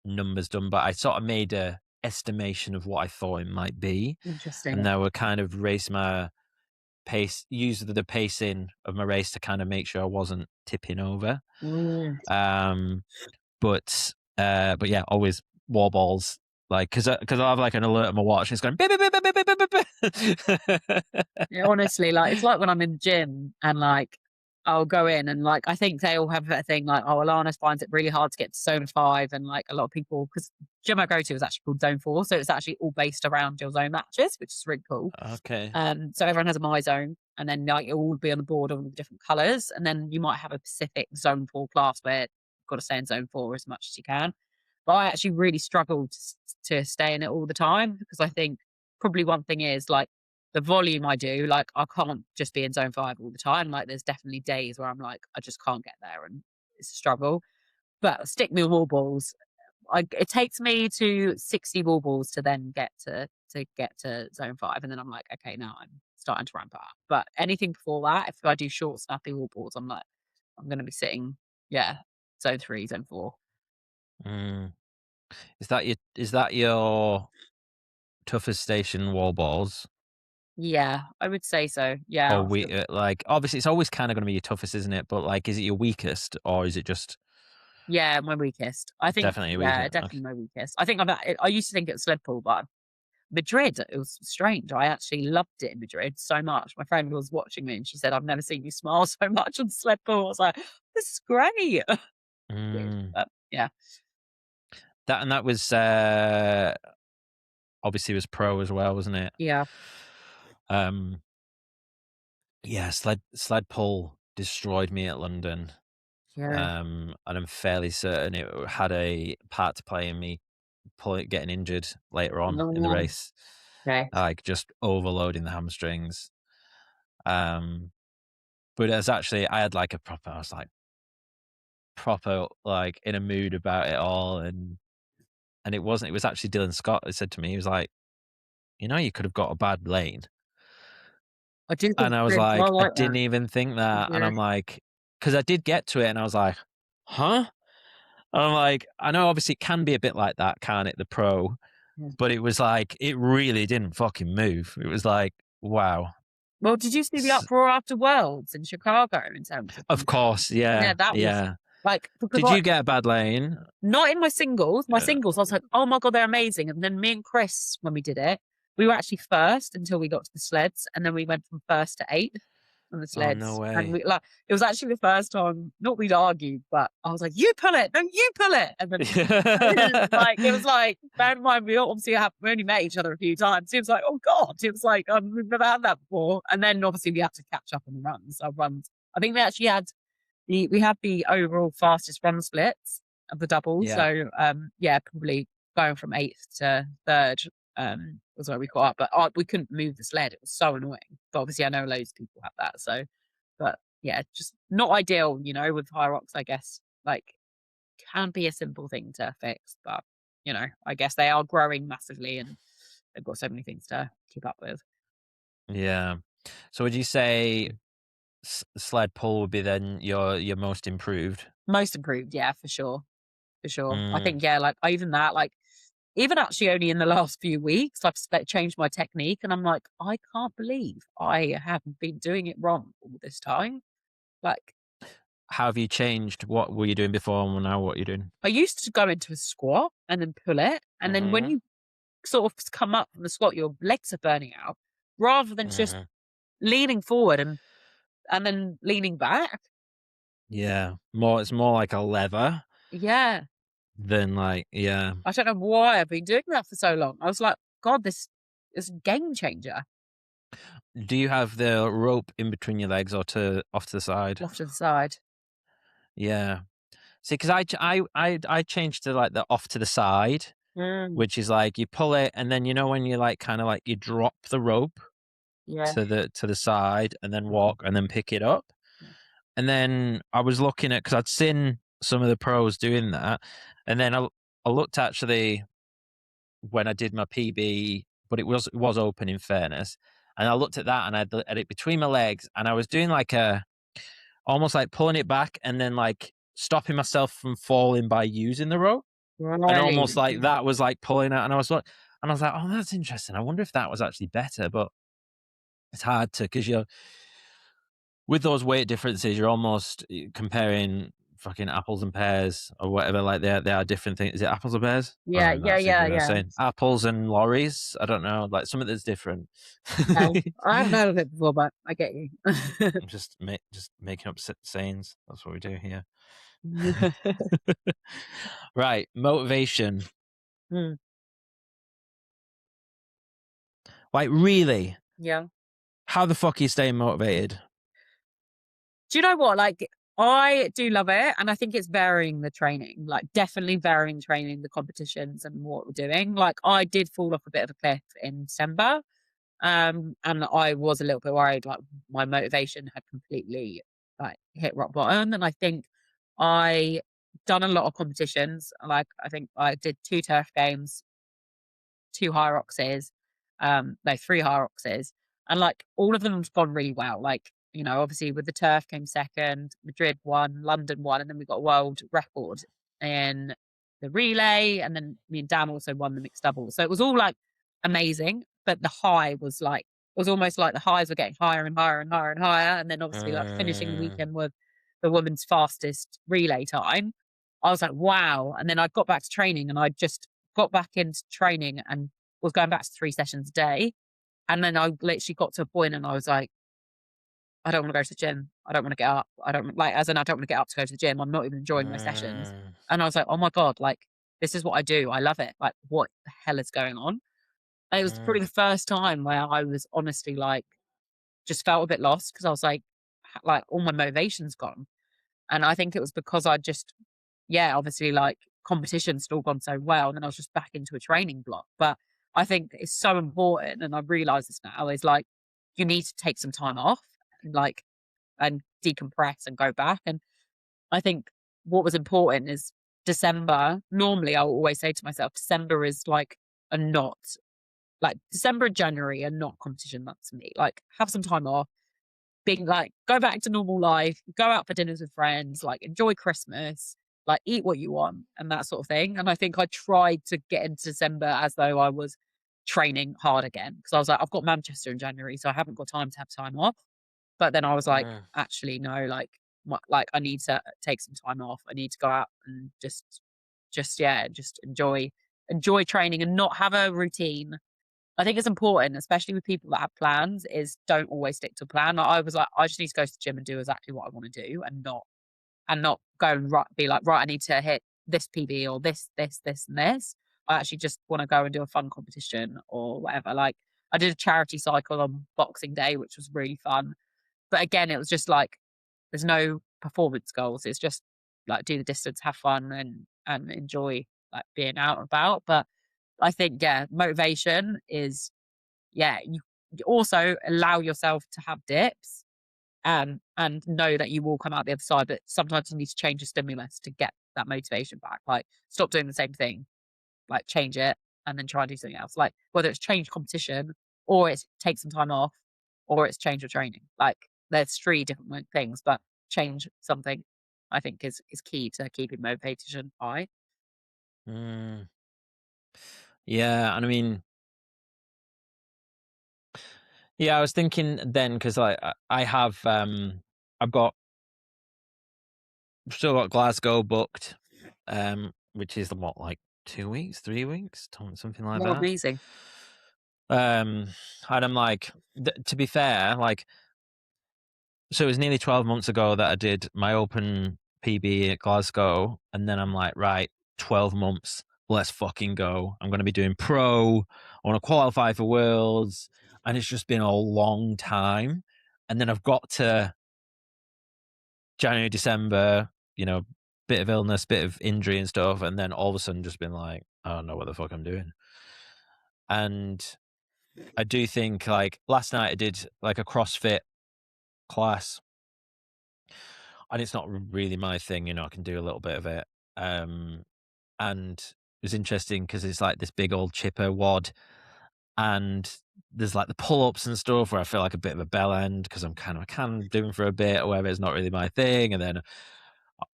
numbers done, but I sort of made a estimation of what I thought it might be. And interesting. I would kind of race my pace, use the pacing of my race to kind of make sure I wasn't tipping over. Mm. Um, but yeah, always wall balls. Like, cause I'll have like an alert on my watch and it's going, beep, beep, beep, beep, beep, beep, beep, beep. Yeah, honestly, like, it's like when I'm in the gym and, like, I'll go in and, like, I think they all have that thing, like, "Oh, Alana finds it really hard to get to zone 5," and, like, a lot of people, because gym I go to is actually called zone 4, so it's actually all based around your zone matches, which is really cool. Okay. So everyone has a my zone, and then like it'll all be on the board of all the different colours, and then you might have a specific zone 4 class where you've got to stay in zone 4 as much as you can. But I actually really struggled to stay in it all the time, because I think probably one thing is like the volume I do, like I can't just be in zone 5 all the time. Like there's definitely days where I'm like, I just can't get there and it's a struggle. But stick me wall balls. It takes me to 60 wall balls to then get to zone 5, and then I'm like, okay, now I'm starting to ramp it up. But anything before that, if I do short, snappy wall balls, I'm like, I'm going to be sitting, yeah, zone 3, zone 4. Mm. Is that your toughest station wall balls? Yeah, I would say so. Yeah, Or we like obviously it's always kind of going to be your toughest, isn't it? But like, is it your weakest or is it just yeah, my weakest. I think, definitely your yeah, weakest? Okay. definitely my weakest. I think I used to think it was sled pull, but Madrid, it was strange. I actually loved it in Madrid so much. My friend was watching me and she said, I've never seen you smile so much on sled pull. I was like, this is great. Weird, Mm. but yeah. That was obviously was pro as well, wasn't it? Yeah. Um, yeah, sled pull destroyed me at London. Yeah. And I'm fairly certain it had a part to play in me getting injured later on in the No. race, Okay. like just overloading the hamstrings. But it's actually I had like I was like proper like in a mood about it all, and it wasn't. It was actually Dylan Scott who said to me, he was like, you know, you could have got a bad lane. I do think And I was Madrid, I like, I like that. didn't even think that. And Yeah. I'm like, because I did get to it and I was like, huh? And I'm like, I know obviously it can be a bit like that, can't it? The pro, Yeah. but it was like, it really didn't fucking move. It was like, wow. Well, did you see the uproar after Worlds in Chicago in terms of Of course. yeah, Yeah. that was Yeah. like, because Did you get a bad lane? not in my singles. My Uh, singles, I was like, oh my God, they're amazing. And then me and Chris, when we did it, we were actually first until we got to the sleds. And then we went from first to 8th. on the Oh, no sleds. And way. we like it was actually the first time, not we'd argued, but I was like, "You pull it, no, you pull it." And then like it was like, bear in mind we obviously we only met each other a few times. It was like, oh God, it was like we've never had that before. And then obviously we had to catch up on the runs. Our runs. I think we actually had we had the overall fastest run splits of the double. Yeah. So yeah, probably going from 8th to 3rd was where we got up. But we couldn't move the sled. It was so annoying. But obviously I know loads of people have that. So but yeah, just not ideal, you know, with HYROX, I guess. Like can be a simple thing to fix, but you know, I guess they are growing massively and they've got so many things to keep up with. Yeah. So would you say sled pull would be then your most improved? Most improved, yeah, for sure. For sure. I Mm. think, yeah, like even that, like even actually only in the last few weeks, I've changed my technique and I'm like, I can't believe I haven't been doing it wrong all this time. Like How have you changed? What were you doing before and now what you're doing? I used to go into a squat and then pull it. And then when Mm-hmm. you sort of come up from the squat, your legs are burning out rather than just Mm-hmm. leaning forward and then leaning back. Yeah. It's more like a lever Yeah. than like, yeah. I don't know why I've been doing that for so long. I was like, God, this is a game changer. Do you have the rope in between your legs or off to the side? Off to the side. Yeah. See, because I changed to like the off to the side, Mm, which is like you pull it and then you know when you like kind of like you drop the rope yeah. to the side and then walk and then pick it up. And then I was looking at because I'd seen some of the pros doing that, and then I looked actually when I did my PB, but it was open in fairness, and I looked at that and I had it between my legs, and I was doing like almost like pulling it back and then like stopping myself from falling by using the rope, and Really? almost like that was like pulling out, and I was like, oh, that's interesting. I wonder if that was actually better, but it's hard to because you're with those weight differences, you're almost comparing fucking apples and pears or whatever. Like they are different things. Is it apples and pears? I Yeah, don't know. yeah, That's yeah, what I was yeah. saying. Apples and lorries. I don't know. Like something that's different. Okay. I haven't heard of it before, but I get you. I'm just making up sayings. That's what we do here. Right, motivation. Mm, Like really, yeah. how the fuck are you staying motivated? Do you know what? Like, I do love it. And I think it's varying the training, like, definitely varying training, the competitions and what we're doing. Like, I did fall off a bit of a cliff in December. And I was a little bit worried, like, my motivation had completely, like, hit rock bottom. And I think I done a lot of competitions. Like, I think I did 2 turf games, 2 HYROXes, no, 3 HYROXes, and, like, all of them have gone really well. Like, you know, obviously with the turf came second, Madrid won, London won, and then we got a world record in the relay, and then me and Dan also won the mixed double. So it was all, like, amazing, but the high was, like it was almost like the highs were getting higher and higher and higher and higher, and then obviously, like, finishing the Mm, weekend with the women's fastest relay time. I was like, "Wow," and then I got back to training, and I just got back into training and was going back to 3 sessions a day. And then I literally got to a point and I was like, I don't want to go to the gym. I don't want to get up. I don't like, as in, I don't want to get up to go to the gym. I'm not even enjoying my sessions. mm, And I was like, oh my God, like, this is what I do. I love it. Like, what the hell is going on? And it was mm, probably the first time where I was honestly like, just felt a bit lost because I was like, all my motivation's gone. And I think it was because I just, yeah, obviously like competition's still gone so well. And then I was just back into a training block. But I think it's so important. And I realize this now is like, you need to take some time off and like, and decompress and go back. And I think what was important is December. Normally, I'll always say to myself, December is like a not like December and January are not competition months for me. Like, have some time off, being like, go back to normal life, go out for dinners with friends, like enjoy Christmas, like eat what you want and that sort of thing. And I think I tried to get into December as though I was training hard again because I was like, I've got Manchester in January, so I haven't got time to have time off. But then I was like, mm, actually, no, like, like I need to take some time off. I need to go out and just yeah, just enjoy training and not have a routine I think it's important, especially with people that have plans, is don't always stick to a plan. Like, I was like, I just need to go to the gym and do exactly what I want to do, and not go and be like, right, I need to hit this PB or this, and this. I actually just want to go and do a fun competition or whatever. Like, I did a charity cycle on Boxing Day, which was really fun. But again, it was just like, there's no performance goals. It's just like, do the distance, have fun, and enjoy like being out and about. But I think, yeah, motivation is, yeah, you also allow yourself to have dips, and know that you will come out the other side. But sometimes you need to change your stimulus to get that motivation back. Like, stop doing the same thing, like change it, and then try and do something else. Like, whether it's change competition, or it's take some time off, or it's change your training. Like, there's three different things, but change something, I think, is key to keeping motivation high. Mm, yeah, and I mean, yeah, I was thinking then because I have I've got still got Glasgow booked, which is what, like 2 weeks, 3 weeks, something like More that. amazing. And I'm like, to be fair, like, so it was nearly 12 months ago that I did my open PB at Glasgow, and then I'm like, right, 12 months, let's fucking go. I'm going to be doing pro. I want to qualify for Worlds, and it's just been a long time. And then I've got to January, December, bit of illness, bit of injury and stuff, and then all of a sudden just been like, I don't know what the fuck I'm doing. And I do think, like, last night I did like a CrossFit class, and it's not really my thing. I can do a little bit of it. And it was interesting because it's like this big old chipper wad, and there's like the pull-ups and stuff where I feel like a bit of a bell end because I'm kind of doing for a bit or whatever. It's not really my thing. And then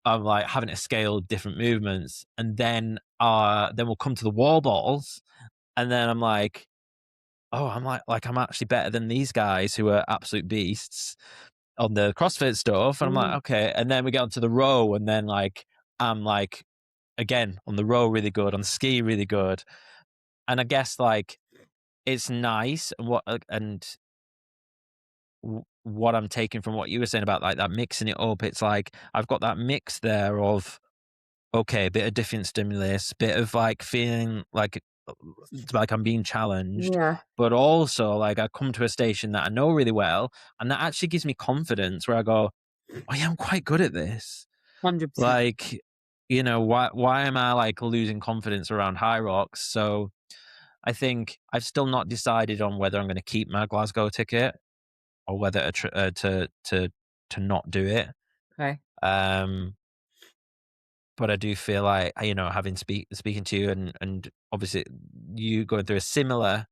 I'm like having to scale different movements, and then we'll come to the wall balls, and then I'm like, oh, I'm like I'm actually better than these guys who are absolute beasts on the CrossFit stuff. And I'm like, Mm, okay. And then we get onto the row, and then like I'm like, again, on the row really good, on the ski really good. And I guess like it's nice, and what I'm taking from what you were saying about like that mixing it up, it's like I've got that mix there of, okay, a bit of different stimulus, bit of like feeling like I'm being challenged, yeah, but also like I come to a station that I know really well, and that actually gives me confidence where I go, oh yeah, I'm quite good at this. 100%. Like, why am I like losing confidence around HYROX? So I think I've still not decided on whether I'm going to keep my Glasgow ticket or whether to not do it. Okay. Um, but I do feel like, having speaking to you, and obviously you going through a similar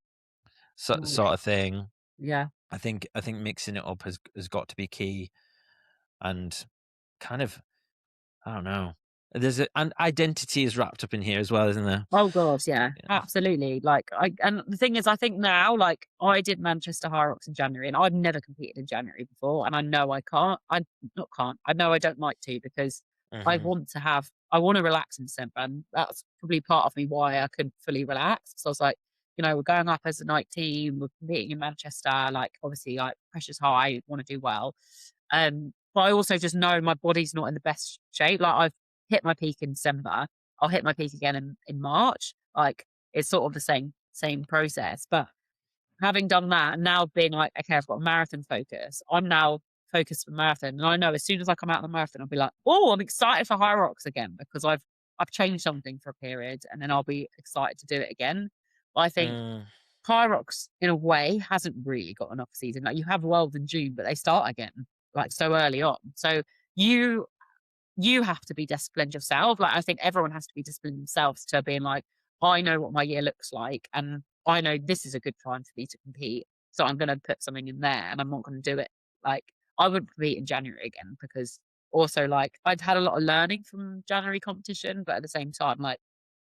Mm, sort of thing. yeah. I think mixing it up has got to be key, and kind of, I don't know. An identity is wrapped up in here as well, isn't there? Oh god, yeah, Yeah. absolutely. Like, and the thing is, I think now, like, I did Manchester HYROX in January, and I've never competed in January before, and I know I can't. I not can't. I know I don't like to, because Hmm. I want to relax in December, and that's probably part of me why I couldn't fully relax. So I was like, we're going up as a night team, we're competing in Manchester, like, obviously, like, pressure's high, want to do well. But I also just know my body's not in the best shape. Like, I've hit my peak in December. I'll hit my peak again in March. Like, it's sort of the same process. But having done that, and now being like, okay, I've got a marathon focus. I'm now focused for marathon, and I know as soon as I come out of the marathon, I'll be like, oh, I'm excited for HYROX again, because I've changed something for a period, and then I'll be excited to do it again. But I think Mm, HYROX, in a way, hasn't really got an off season. Like, you have Worlds in June, but they start again like so early on. So you you have to be disciplined yourself. Like, I think everyone has to be disciplined themselves to being like, I know what my year looks like, and I know this is a good time for me to compete. So I'm going to put something in there, and I'm not going to do it. Like, I wouldn't compete in January again, because also, like, I'd had a lot of learning from January competition, but at the same time, like,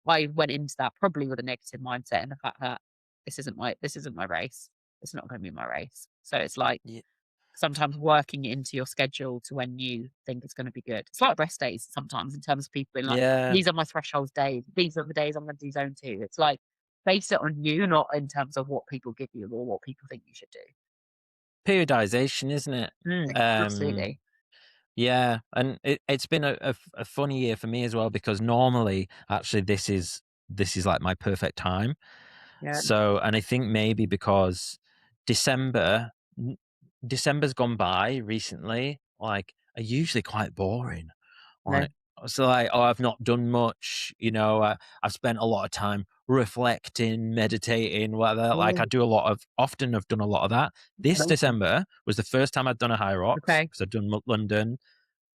I went into that probably with a negative mindset, and the fact that this isn't my race. It's not going to be my race. So it's like, y- sometimes working it into your schedule to when you think it's gonna be good. It's like rest days sometimes, in terms of people being like, yeah. "These are my threshold days. These are the days I'm gonna do zone 2." It's like, base it on you, not in terms of what people give you or what people think you should do. Periodization, isn't it? Absolutely. Yeah, and it's been a funny year for me as well, because normally, actually, this is like my perfect time. Yeah. So, and I think maybe because December, December's gone by recently, like, are usually quite boring. No. Like, so like, oh, I've not done much, I've spent a lot of time reflecting, meditating, whatever. Like, often I've done a lot of that. This Amazing. December was the first time I'd done a HYROX, Okay. because I'd done London.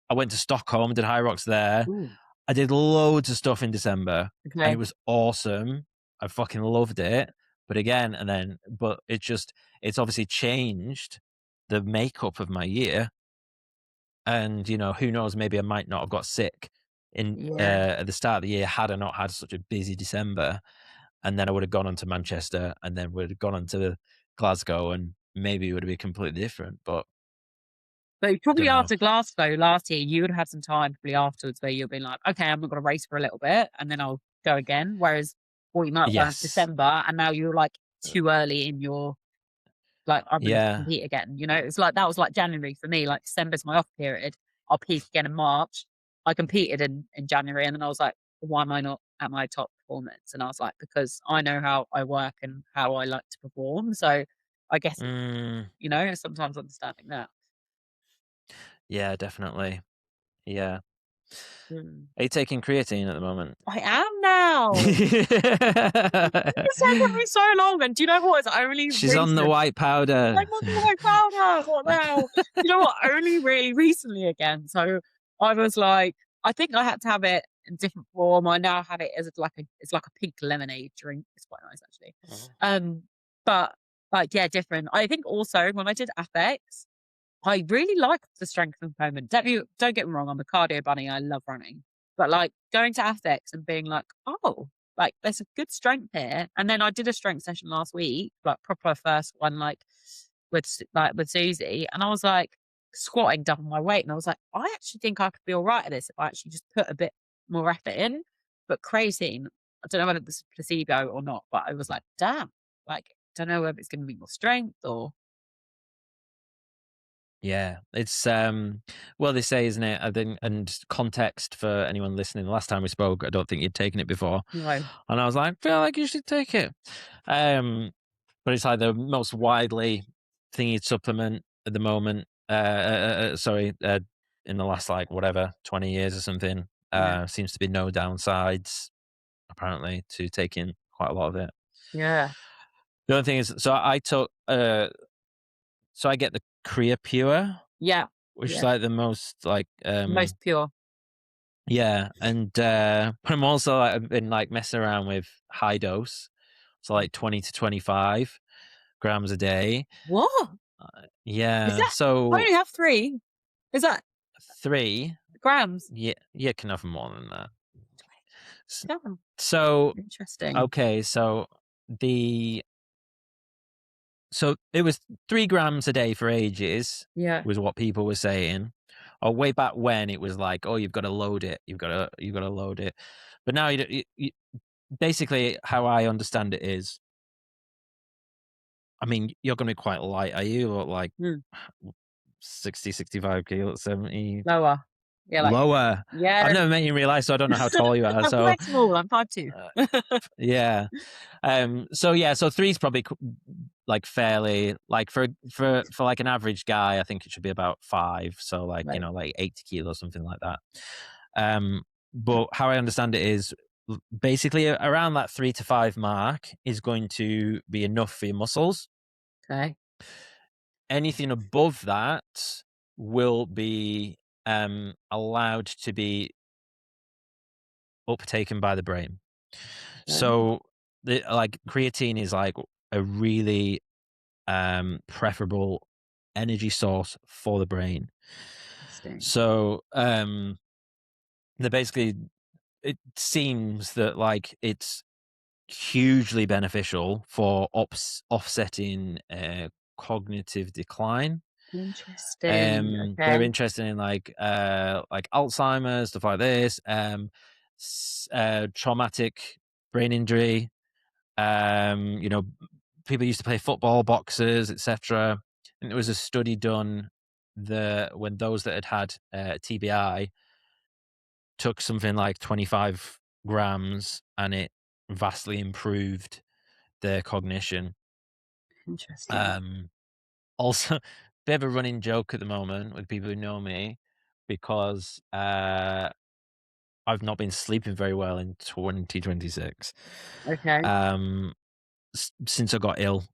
I went to Stockholm, did HYROX there. Ooh. I did loads of stuff in December, and it Okay. was awesome. I fucking loved it. But again, but it's obviously changed the makeup of my year. And, who knows, maybe I might not have got sick Yeah. at the start of the year had I not had such a busy December. And then I would have gone on to Manchester, and then would have gone on to Glasgow, and maybe it would have been completely different. But But I don't probably know. after Glasgow last year, you would have had some time probably afterwards where you'll be like, okay, I'm not going to race for a little bit and then I'll go again. Whereas what you might have done is Yes. December and now you're like too early in your, like, I'm going to Yeah. compete again. It's like, that was like January for me. Like December's my off period. I'll peak again in March. I competed in January and then I was like, why am I not at my top performance? And I was like, because I know how I work and how I like to perform. So I guess, Mm, sometimes understanding that. yeah, definitely. Yeah. Mm. Are you taking creatine at the moment? I am now. It's taken me so long, and do you know what? It's only She's on the recent. white powder. I'm on the white powder. What the hell? You know what? Only really recently again. So I was like, I think I had to have it in different form. I now have it as it's like a pink lemonade drink. It's quite nice actually. Oh. But like yeah, different. I think also when I did AthX, I really like the strength component. Don't get me wrong, I'm a cardio bunny. I love running. But like going to AthX and being like, oh, like there's a good strength here. And then I did a strength session last week, like proper first one, like with Susie. And I was like squatting double my weight. And I was like, I actually think I could be all right at this if I actually just put a bit more effort in. But creatine, I don't know whether this is placebo or not, but I was like, damn, like, don't know whether it's going to be more strength or Yeah, it's well, they say, isn't it? I think, and context for anyone listening. The last time we spoke, I don't think you'd taken it before, no. and I was like, feel like you should take it. But it's like the most widely thingied supplement at the moment. Sorry, in the last like whatever 20 years or something. Yeah. Seems to be no downsides apparently to taking quite a lot of it. Yeah. The only thing is, so I took so I get the Crea Pure, Yeah. which is Yeah. like the most like Most pure. yeah, and but I'm also like, I've been like messing around with high dose, so like 20 to 25 grams a day. What? Is Yeah, that I so only have 3. Is that 3, grams? yeah, you can have more than that. S- Damn, So interesting. okay, the so it was 3 grams a day for ages, Yeah. was what people were saying. Or way back when it was like, oh, you've got to load it, you've got to load it. But now basically how I understand it is, I mean, you're going to be quite light, are you? Or like Mm. 60, 65 kilos, 70? Lower. Yeah, like Lower. I've yeah. never met you in real life, so I don't know how tall you are. I'm So, quite small. I'm 5'2". uh, yeah. So yeah, so 3's probably like fairly like for like an average guy, I think it should be about 5. So like, Right. like 80 kilos, something like that. But how I understand it is basically around that 3 to 5 mark is going to be enough for your muscles. Okay. Anything above that will be allowed to be uptaken by the brain. Okay. So the like creatine is like a really preferable energy source for the brain. Interesting. So they basically, it seems that like it's hugely beneficial for offsetting cognitive decline. Interesting. They're Okay. interested in like Alzheimer's, stuff like this, traumatic brain injury, You know, people used to play football, boxers, etc. And there was a study done when those that had TBI took something like 25 grams, and it vastly improved their cognition. Interesting. Also, bit of a running joke at the moment with people who know me, because I've not been sleeping very well in 2026. Okay. Um, since I got ill,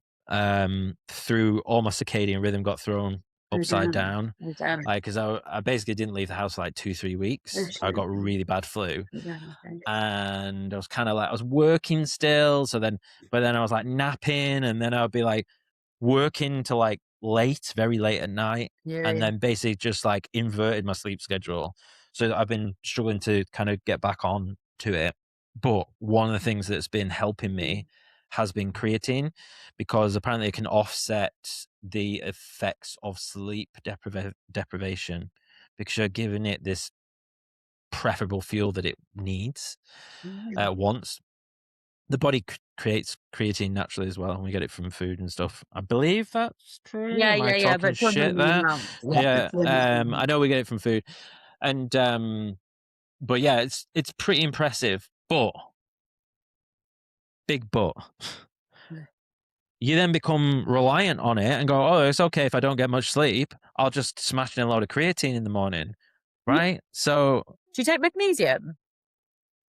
through all my circadian rhythm got thrown Oh upside damn. down. Oh damn. Like, because I basically didn't leave the house for like 2-3 Oh weeks. I shit. got really bad flu, Oh damn. Okay. and I was kind of like, I was working still. But then I was like napping, and then I'd be like working to like very late at night, Yeah. and Yeah. then basically just like inverted my sleep schedule. So I've been struggling to kind of get back on to it. But one of the things that's been helping me has been creatine, because apparently it can offset the effects of sleep deprivation, because you're giving it this preferable fuel that it needs, Mm. wants. The body creates creatine naturally as well, and we get it from food and stuff. I believe that's true. Yeah. Am I Yeah. Yeah. talking But swimming shit there? amounts. Yeah. Yeah. Swimming. I know we get it from food, and but yeah, it's pretty impressive. But big but, you then become reliant on it and go, oh, it's okay if I don't get much sleep. I'll just smash in a load of creatine in the morning, Do right? So you take magnesium?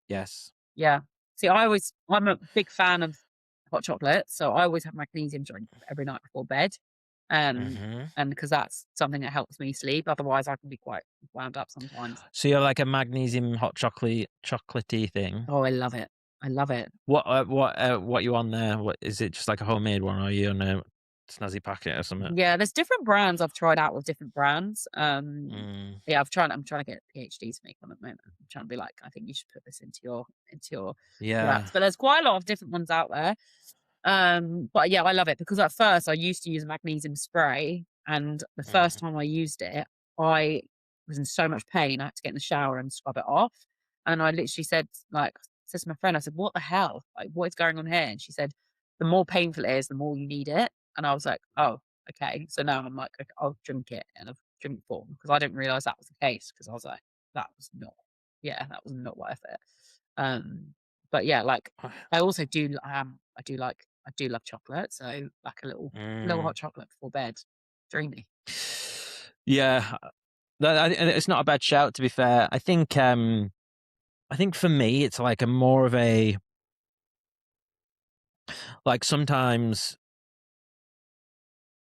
yes. Yeah. See, I'm a big fan of hot chocolate, so I always have magnesium drink every night before bed. Hmm. And because that's something that helps me sleep. Otherwise, I can be quite wound up sometimes. So you're like a magnesium hot chocolatey thing. Oh, I love it. I love it. What you on there? What is it? Just like a homemade one, or are you on a snazzy packet or something? Yeah, there's different brands I've tried out with different brands. Mm, Yeah, I'm trying to get PhD to make one at the moment. I'm trying to be like, I think you should put this into your yeah. products. But there's quite a lot of different ones out there. But yeah, I love it because at first I used to use magnesium spray, and the first Mm. time I used it, I was in so much pain. I had to get in the shower and scrub it off. And I literally said to my friend, I said, "What the hell? Like, what is going on here?" And she said, "The more painful it is, the more you need it." And I was like, "Oh, okay." So now I'm like, "Okay, I'll drink it in a drink form," because I didn't realize that was the case. Because I was like, "That was not, yeah, that was not worth it." But yeah, like I also do, I do love chocolate, so like a little Mm. hot chocolate before bed, dreamy. Yeah, and it's not a bad shout, to be fair. I think for me, it's like a more of a, like, sometimes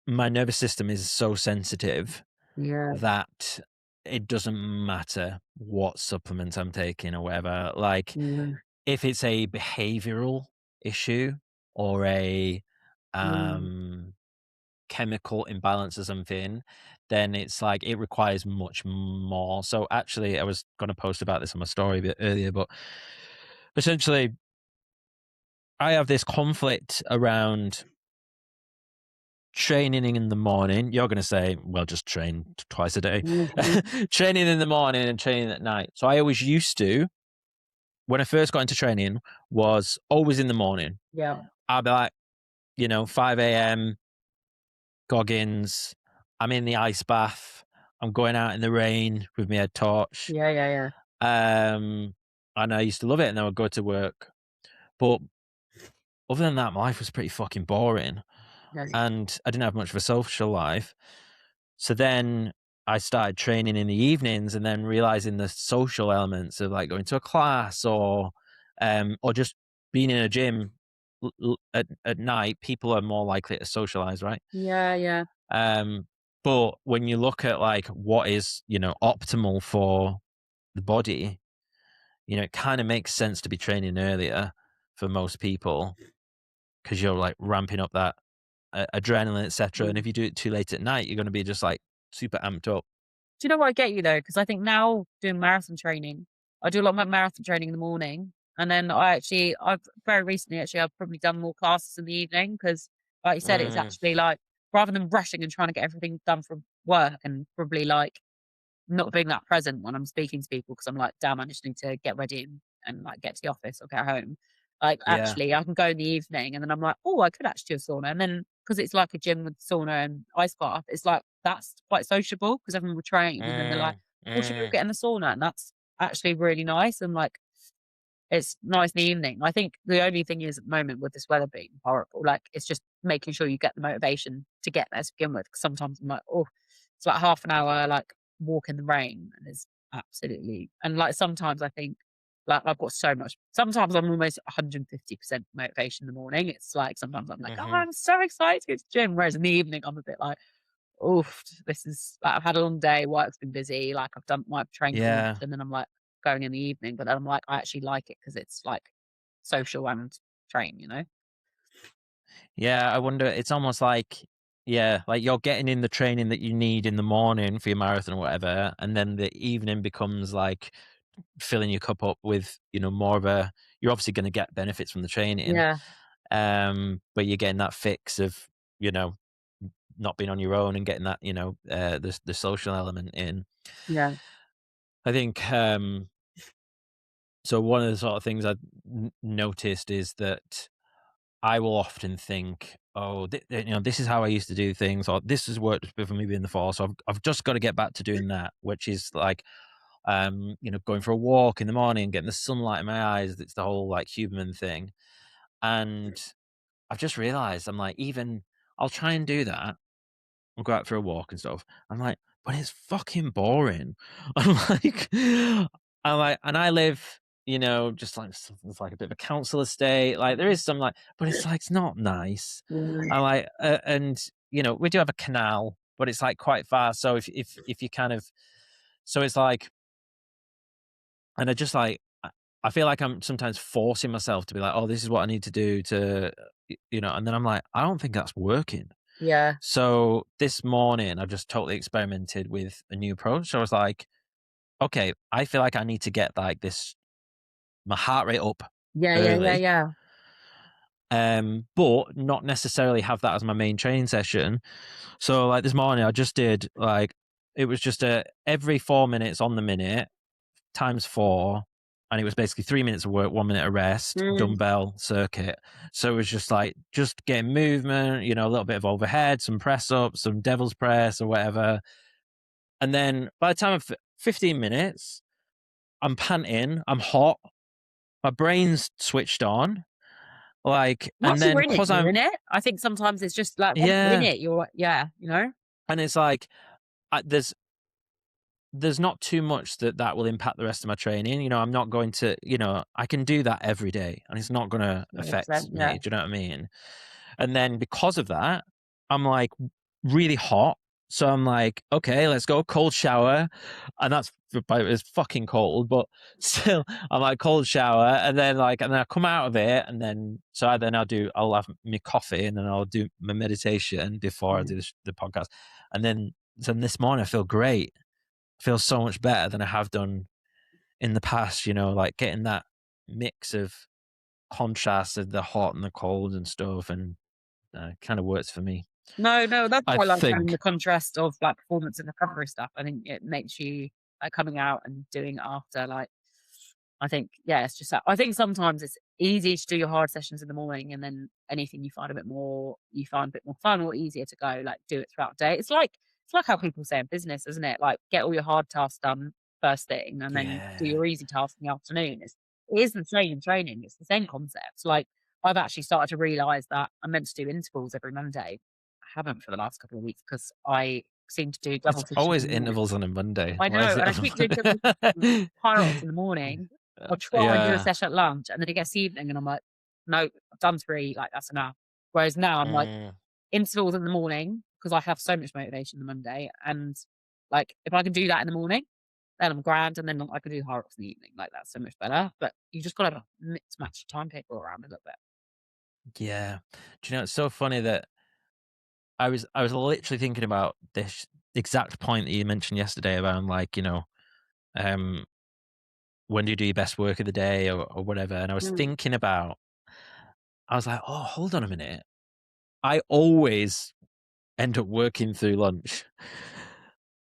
my nervous system is so sensitive Yeah, that it doesn't matter what supplements I'm taking or whatever. Like, yeah, if it's a behavioral issue or a mm, um chemical imbalance or something, then it's like it requires much more. So actually, I was going to post about this on my story a bit earlier, but essentially, I have this conflict around training in the morning. You're going to say, well, just train twice a day. mhm, Training in the morning and training at night. So I always used to, when I first got into training, was always in the morning. yeah, I'd be like, 5 a.m. Goggins. I'm in the ice bath. I'm going out in the rain with my head torch. yeah, yeah, yeah, Um, and I used to love it, and then I'd go to work. But other than that, my life was pretty fucking boring, yeah, and I didn't have much of a social life. So then I started training in the evenings, and then realizing the social elements of like going to a class or just being in a gym at night. People are more likely to socialize, right? yeah, yeah. Um, but when you look at like what is, optimal for the body, it kind of makes sense to be training earlier for most people, because you're like ramping up that adrenaline, etc. And Mm. if you do it too late at night, you're going to be just like super amped up. Do you know what I get you though? Because I think now doing marathon training, I do a lot of my marathon training in the morning, and then I've very recently actually I've probably done more classes in the evening because, like you said, it's Mm, actually like rather than rushing and trying to get everything done from work and probably like not being that present when I'm speaking to people because I'm like, damn, I just need to get ready and like get to the office or get home. Like, Yeah. actually, I can go in the evening, and then I'm like, "Oh, I could actually do a sauna." And then, because it's like a gym with sauna and ice bath, it's like, that's quite sociable because everyone will train, and then they're like, Mm, "Well, should we all mm, get in the sauna?" And that's actually really nice, and, like, it's nice in the evening. I think the only thing is, at the moment, with this weather being horrible, like, it's just making sure you get the motivation to get there to begin with, 'cause sometimes I'm like, "Oh," it's like half an hour, like, walk in the rain, and it's absolutely, and, like, sometimes I think, like, I've got so much, sometimes I'm almost 150% motivation in the morning. It's like, sometimes I'm like, "Oh, mhm. I'm so excited to go to the gym," whereas in the evening, I'm a bit like, "Oof, this is like, I've had a long day, work's been busy, like, I've trained for lunch," Yeah. and then I'm like, going in the evening, but then I'm like, I actually like it because it's, like, social and train, you know? Yeah, I wonder, it's almost like, yeah, like you're getting in the training that you need in the morning for your marathon or whatever, and then the evening becomes like filling your cup up with, more of a, you're obviously gonna get benefits from the training, Yeah, but you're getting that fix of, you know, not being on your own and getting that, the social element in. yeah, I think, so one of the sort of things I've noticed is that I will often think, "Oh, this is how I used to do things," or "This has worked for me in the fall, so I've just got to get back to doing that," which is like, going for a walk in the morning, getting the sunlight in my eyes. It's the whole like human thing, and I've just realized I'm like, even I'll try and do that. I'll go out for a walk and stuff. I'm like, but it's fucking boring. I'm like, and I live, just like it's like a bit of a council estate. Like there is some like, but it's like it's not nice. mm, I like, and we do have a canal, but it's like quite far. So if you kind of, so it's like, and I just like, I feel like I'm sometimes forcing myself to be like, oh, this is what I need to do to, and then I'm like, I don't think that's working. yeah, So this morning, I've just totally experimented with a new approach. So I was like, okay, I feel like I need to get like this, my heart rate up yeah, yeah, yeah, early, yeah. but not necessarily have that as my main training session. So like this morning, I just did like, it was just every 4 minutes on the minute times four. And it was basically 3 minutes of work, 1 minute of rest, Mm, dumbbell circuit. So it was just like, just getting movement, a little bit of overhead, some press ups, some devil's press or whatever. And then by the time of 15 minutes, I'm panting, I'm hot, my brain's switched on, like, and once you're then in it, because you're I'm, in it. I think sometimes it's just like, once you're in yeah, it, you're, yeah, you know? and it's like, there's not too much that will impact the rest of my training. I'm not going to, I can do that every day and it's not going to affect 100%, me. yeah. Do you know what I mean? And then because of that, I'm like really hot. So I'm like, okay, let's go cold shower. And it's fucking cold, but still, I'm like cold shower. And then I come out of it. And then, I'll have my coffee and then I'll do my meditation before I Mhm. do the podcast. And then, so this morning I feel great. I feel so much better than I have done in the past, like getting that mix of contrast of the hot and the cold and stuff. And kind of works for me. No, no, that's I why I like having the think. contrast of, like, performance and recovery stuff. I think it makes you, like, coming out and doing it after, like, I think, yeah, it's just that I think sometimes it's easy to do your hard sessions in the morning, and then anything you find a bit more fun or easier to go, like, do it throughout the day. It's like how people say in business, isn't it? Like, get all your hard tasks done first thing and then do Yeah. your easy tasks in the afternoon. It is the same in training. It's the same concept. Like, I've actually started to realise that I'm meant to do intervals every Monday. I haven't for the last couple of weeks because I seem to do It's double sessions always in the morning. intervals on a Monday. I Why is know, it and I on keep doing double a Monday? HYROX in the morning. I'll try and do a Yeah. session at lunch, and then it gets evening, and I'm like, "No, I've done 3, like, that's enough." Whereas now I'm like, Mm, intervals in the morning because I have so much motivation on the Monday, and, like, if I can do that in the morning, then I'm grand, and then I can do HYROX in the evening, like, that's so much better, but you just gotta mix match your timetable around a little bit. yeah. Do you know, it's so funny that I was literally thinking about this exact point that you mentioned yesterday about like, um, when do you do your best work of the day or whatever, and I was Mm. thinking about, I was like, "Oh, hold on a minute. I always end up working through lunch."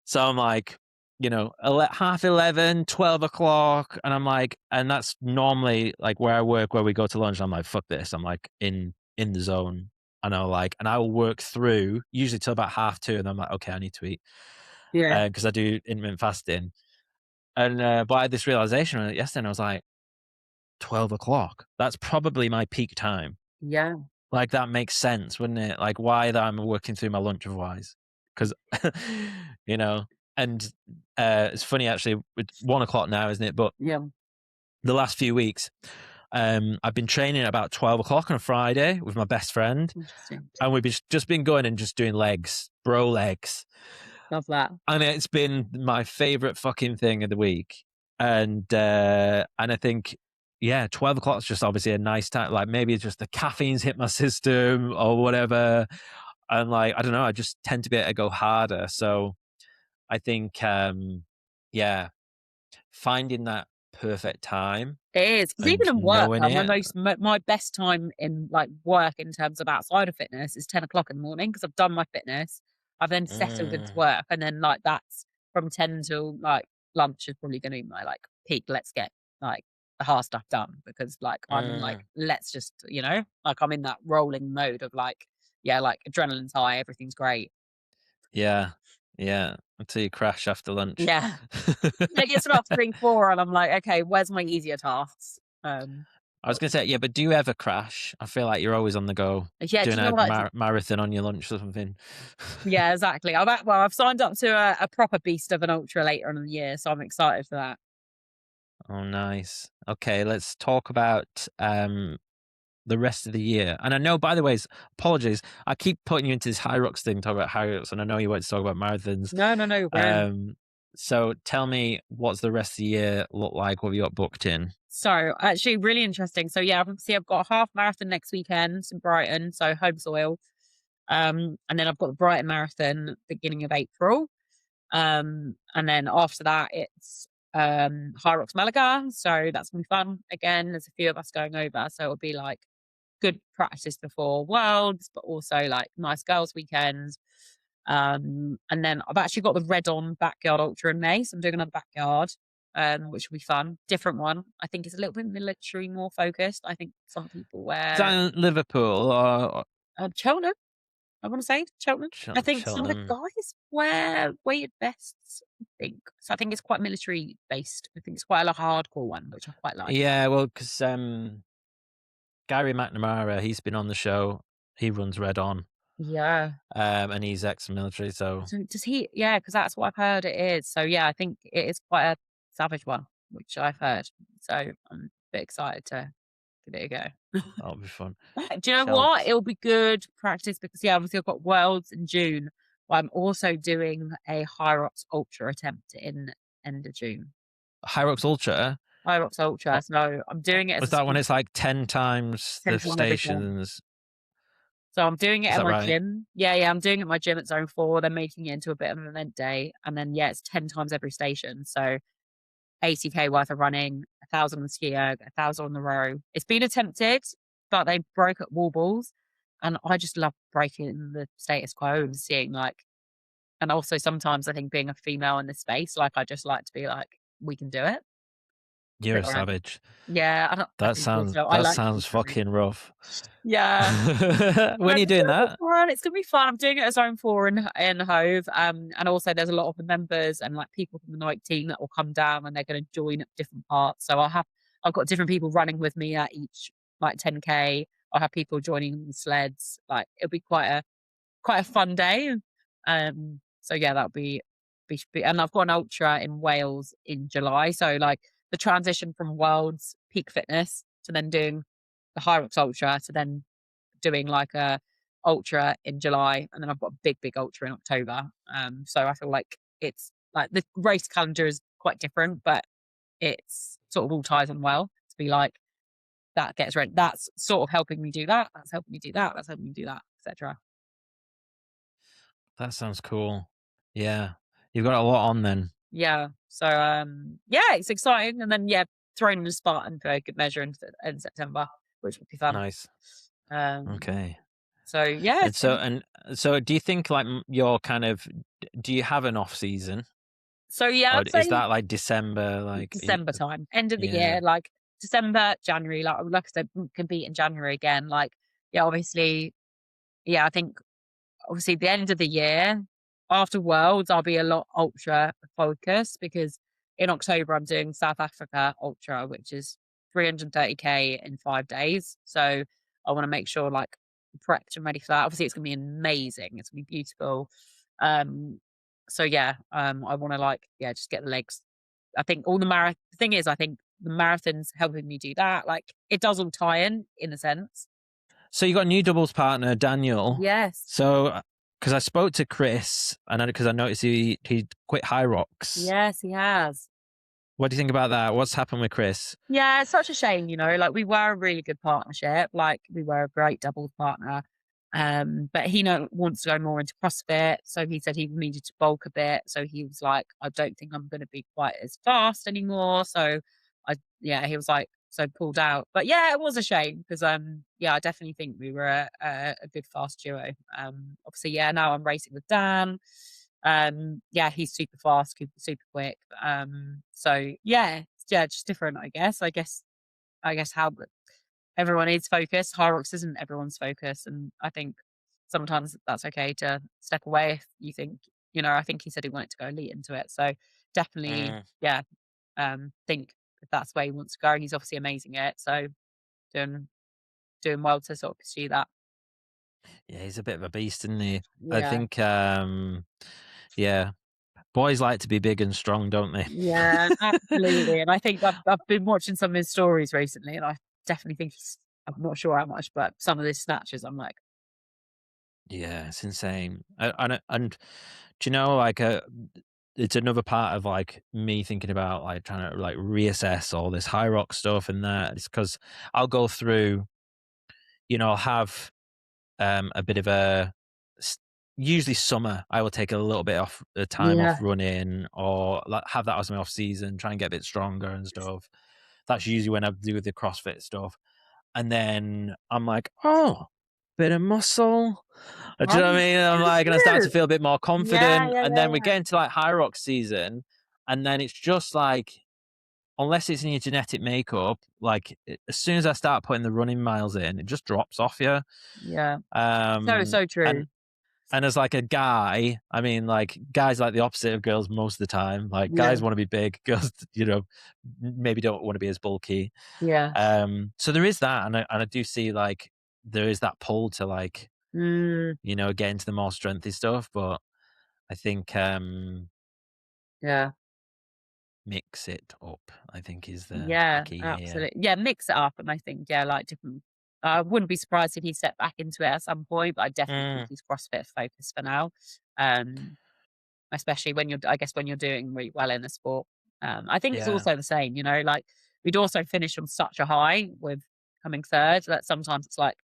So I'm like, half 11, 12 o'clock, and I'm like, and that's normally like where I work, where we go to lunch. I'm like, fuck this. I'm like in the zone, and I will work through usually till about 2:30, and I'm like, okay, I need to eat, Yeah. because I do intermittent fasting, and but I had this realization yesterday, and I was like, 12 o'clock. That's probably my peak time. Yeah. Like that makes sense, wouldn't it? Like why that I'm working through my lunch otherwise? Because you know, and it's funny actually. It's 1 o'clock now, isn't it? But Yeah. the last few weeks, I've been training at about 12 o'clock on a Friday with my best friend, Interesting. and we've just been going and just doing legs, bro legs, Love and it's been my favorite fucking thing of the week. And I think, yeah, 12 o'clock is just obviously a nice time. Like maybe it's just the caffeine's hit my system or whatever. And like, I don't know, I just tend to be able to go harder. So I think, yeah, finding that perfect time It is, because even and in work, knowing it. my best time in like work in terms of outside of fitness is 10 o'clock in the morning because I've done my fitness. I've then settled into Mm, work, and then like that's from 10 till like lunch is probably going to be my like peak. Let's get like the hard stuff done because like I'm in like mm, let's just like I'm in that rolling mode of like yeah like adrenaline's high, everything's great. yeah, yeah. Until you crash after lunch. Yeah, it gets about 3, 4, and I'm like, okay, where's my easier tasks? I was gonna say, yeah, but do you ever crash? I feel like you're always on the go, Yeah, do doing you know a what? marathon on your lunch or something. Yeah, exactly. I've signed up to a proper beast of an ultra later on in the year, so I'm excited for that. Oh, nice. Okay, let's talk about the rest of the year. And I know, by the way, apologies, I keep putting you into this HYROX thing, talk about HYROX, and I know you want to talk about marathons. No, no, no, grand. Um, so tell me, what's the rest of the year look like? What have you got booked in? So actually, really interesting. So yeah, obviously I've got a half marathon next weekend in Brighton, so home soil. And then I've got the Brighton Marathon beginning of April. And then after that, it's HYROX Malaga. So that's gonna be fun. Again, there's a few of us going over, so it'll be like good practice before Worlds, but also like nice girls' weekends. And then I've actually got the Red On Backyard Ultra in May, so I'm doing another backyard, which will be fun. Different one. I think it's a little bit military, more focused. I think some people Is that wear in Liverpool or Cheltenham. I want to say Cheltenham. I think some of the Cheltenham? guys wear weighted vests. I think so. I think it's quite military based. I think it's quite a hardcore one, which I quite like. Yeah, well, because Gary McNamara, he's been on the show. He runs Red On, Yeah. and he's ex-military, so So does he? Yeah, because that's what I've heard it is. So yeah, I think it is quite a savage one, which I've heard. So I'm a bit excited to give it a go. that'll be fun. Do you know what? Chelt. It'll be good practice because yeah, obviously I've got Worlds in June, but I'm also doing a HYROX Ultra attempt in end of June. HYROX Ultra. HYROX Ultra. So I'm doing it as Was a that when sprint, it's like 10 times 10 the to 1 every 4. stations? So I'm doing it Is at that my right? gym. Yeah, yeah, I'm doing it at my gym at Zone 4. They're making it into a bit of an event day. And then yeah, it's 10 times every station. So 80K worth of running, 1,000 on the ski erg, 1,000 on the row. It's been attempted, but they broke at Wobbles. And I just love breaking the status quo and seeing like, and also sometimes I think being a female in this space, like I just like to be like, we can do it. You're Bit a around. savage. Yeah, I That think sounds also I that like to be sounds savage. fucking rough. Yeah. When are you It's doing gonna be that? fun. It's gonna be fun. I'm doing it at Zone 4 in Hove. And also there's a lot of the members and like people from the night team that will come down and they're gonna join at different parts. So I've got different people running with me at each like 10K. I'll have people joining the sleds. Like it'll be quite a fun day. So yeah, that'll be and I've got an ultra in Wales in July. So like the transition from Worlds peak fitness to then doing the HYROX Ultra to then doing like a ultra in July, and then I've got a big ultra in October. So I feel like it's like the race calendar is quite different, but it's sort of all ties in well to be like that gets ready. That's sort of helping me do that. That's helping me do that. That's helping me do that, etc. That sounds cool. Yeah. You've got a lot on then. Yeah. So yeah, it's exciting. And then yeah, throwing in a Spartan for good measure in September, which would be fun. Nice. Um Okay. so yeah, And so do you think like you're kind of do you have an off season? So yeah, Or I'd is say that like December? Like, December time, end of the yeah. year, like December, January, like I said, compete in January again. Like, yeah, obviously, yeah, I think obviously the end of the year after Worlds, I'll be a lot ultra focused because in October I'm doing South Africa Ultra, which is 330K in 5 days. So I want to make sure like prepped and ready for that. Obviously, it's gonna be amazing. It's gonna be beautiful. Um, so yeah, I want to like just get the legs. I think all the marathon. The thing is, I think the marathon's helping me do that. Like it does all tie in a sense. So you got a new doubles partner, Daniel. Yes. So because I spoke to Chris, and because I noticed he quit HYROX. Yes, he has. What do you think about that? What's happened with Chris? Yeah, it's such a shame, like we were a really good partnership, like we were a great doubles partner. But he wants to go more into CrossFit. So he said he needed to bulk a bit. So he was like, I don't think I'm gonna be quite as fast anymore. So he was like, so pulled out. But yeah, it was a shame because I definitely think we were a good fast duo. Obviously, yeah, now I'm racing with Dan. Yeah, he's super fast, super quick. So yeah, just different, I guess. I guess how everyone is focused. HYROX isn't everyone's focus, and I think sometimes that's okay to step away if you think, I think he said he wanted to go elite into it. So definitely, Mm. yeah, think if that's where he wants to go, and he's obviously amazing at it. So doing doing well to sort of pursue that. Yeah, he's a bit of a beast, isn't he? I Yeah. think, yeah, boys like to be big and strong, don't they? Yeah, absolutely. And I think I've been watching some of his stories recently, and I definitely think I'm not sure how much, but some of his snatches, I'm like, Yeah, it's insane. And do you know, like, it's another part of like me thinking about like trying to like reassess all this high rock stuff and that. It's because I'll go through, I'll have a bit of s- usually summer. I will take a little bit off time off yeah, running, or like have that as my off season, try and get a bit stronger and stuff. That's usually when I do the CrossFit stuff. And then I'm like, oh, bit of muscle. Do you know what I right. mean? I'm like, and I start to feel a bit more Yeah, confident. yeah, And yeah, then we yeah. get into like high rock season, and then it's just like, unless it's in your genetic makeup, like as soon as I start putting the running miles in, it just drops off you. Yeah. So, Um, so and true. and as like a guy, I mean, like guys like the opposite of girls most of the time. Like Yeah, guys want to be big, girls, maybe don't want to be as bulky. yeah. So there is that, and I do see like there is that pull to like Mm, get into the more strengthy stuff, but I think yeah. mix it up. I think is the Yeah, key here. absolutely. Yeah, mix it up, and I think, like different I wouldn't be surprised if he stepped back into it at some point, but I definitely think Mm, he's CrossFit focused for now. Um, Especially when when you're doing really well in the sport. I think it's yeah. also the same, like we'd also finish on such a high with coming third that sometimes it's like,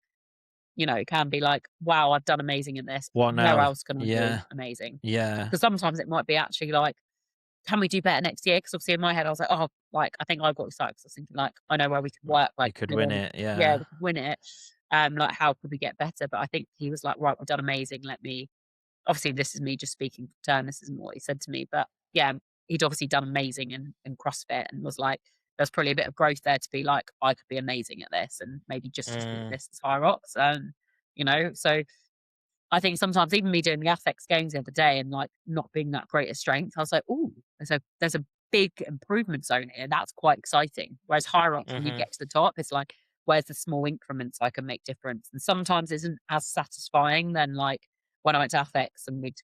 it can be like, wow, I've done amazing in this. What Where now? else can I do Yeah, amazing? yeah. Because sometimes it might be actually like, can we do better next year? Because obviously in my head I was like, oh, like I think I got excited because I was thinking like, I know where we can work, You like could win more. it. Yeah, Yeah. we could win it. Like how could we get better? But I think he was like, right, we've done amazing. Let me obviously this is me just speaking for turn. This isn't what he said to me, but yeah, he'd obviously done amazing in CrossFit and was like, there's probably a bit of growth there to be like, I could be amazing at this and maybe just as good at Mm, this as HYROX. So I think sometimes even me doing the AthX games the other day and like not being that great at strength, I was like, oh, there's a big improvement zone here. That's quite exciting. Whereas HYROX, when you mm-hmm. get to the top, it's like, where's the small increments I can make difference? And sometimes isn't as satisfying than like when I went to AthX and we'd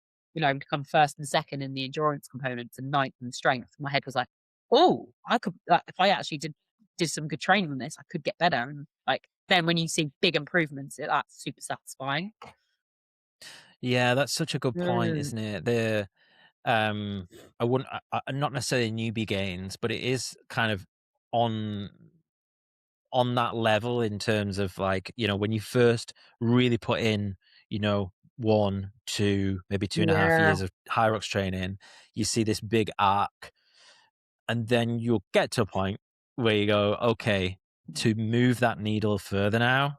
come first and second in the endurance components and ninth in strength. My head was like, oh, I could like, if I actually did some good training on this, I could get better. And like then when you see big improvements, that's super satisfying. Yeah, that's such a good point, Mm, isn't it? Um, I wouldn't, not necessarily newbie gains, but it is kind of on on that level in terms of like when you first really put in 1, 2, maybe 2.5 years yeah, of Hyrox training, you see this big arc, and then you'll get to a point where you go, okay, to move that needle further now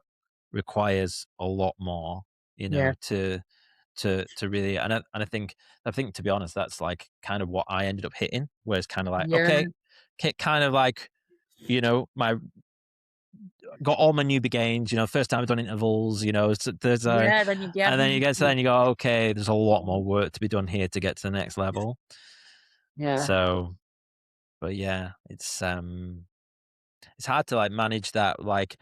requires a lot more, yeah, to to really, and I think to be honest, that's like kind of what I ended up hitting, where it's kind of like, Yeah. okay, kind of like, you know, my got all my newbie gains, you know, first time I've done intervals, you know, so there's a, Yeah. Then you and then you get to then you go, okay, there's a lot more work to be done here to get to the next level. Yeah. So, but yeah, it's hard to like manage that. Like,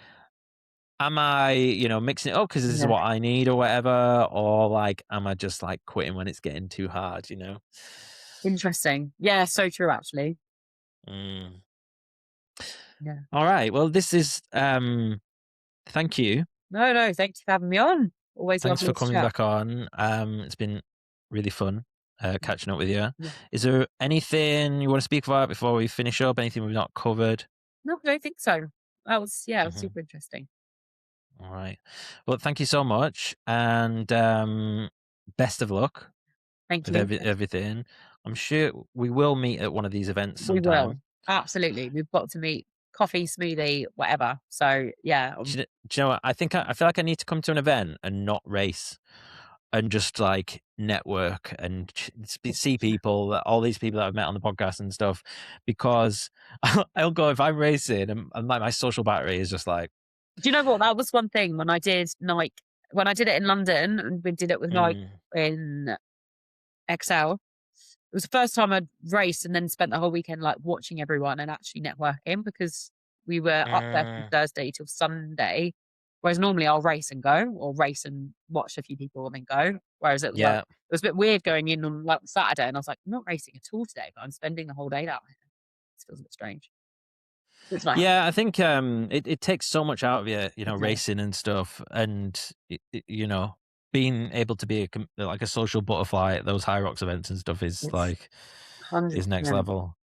am I, you know, mixing it up because this is Yeah. what I need or whatever, or like, am I just like quitting when it's getting too hard, you know? Interesting. Yeah. So true, actually. Mm. Yeah. All right. Well, this is thank you. No, no. Thanks for having me on. Always Thanks lovely for to coming chat. back on. It's been really fun catching up with you. Yeah. Is there anything you want to speak about before we finish up? Anything we've not covered? No, I don't think so. That was, yeah, it was Mhm. super interesting. All right. Well, thank you so much, and best of luck Thank with you. everything. I'm sure we will meet at one of these events We will. sometime. Absolutely. We've got to meet, coffee, smoothie, whatever. So yeah. Do you know what? I think I feel like I need to come to an event and not race, and just like network and see people, all these people that I've met on the podcast and stuff, because I'll go if I'm racing and like my social battery is just like, Do you know what? That was one thing when I did Nike, when I did it in London and we did it with Nike mm, in XL. It was the first time I'd raced and then spent the whole weekend like watching everyone and actually networking, because we were up there from mm, Thursday till Sunday. Whereas normally I'll race and go, or race and watch a few people and then go. Whereas it was like, yeah. it was a bit weird going in on like Saturday and I was like, I'm not racing at all today, but I'm spending the whole day out here. It feels a bit strange. It's nice. Yeah, I think it takes so much out of you, you know, Yeah. racing and stuff, and you know, being able to be like a social butterfly at those HYROX events and stuff is It's like is next 100%. level.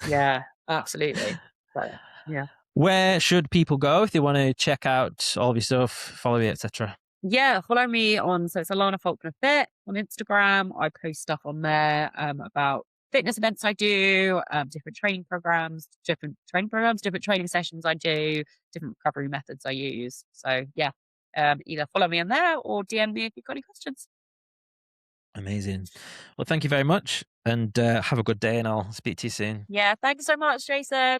Yeah, absolutely. But yeah. Where should people go if they want to check out all of your stuff, follow you, etc.? Yeah, follow me on, so it's Allana Falconer Fit on Instagram. I post stuff on there about fitness events I do, different training programs, different training sessions I do, different recovery methods I use. So yeah, either follow me on there or DM me if you've got any questions. Amazing. Well, thank you very much, and have a good day, and I'll speak to you soon. Yeah, thanks so much, Jason.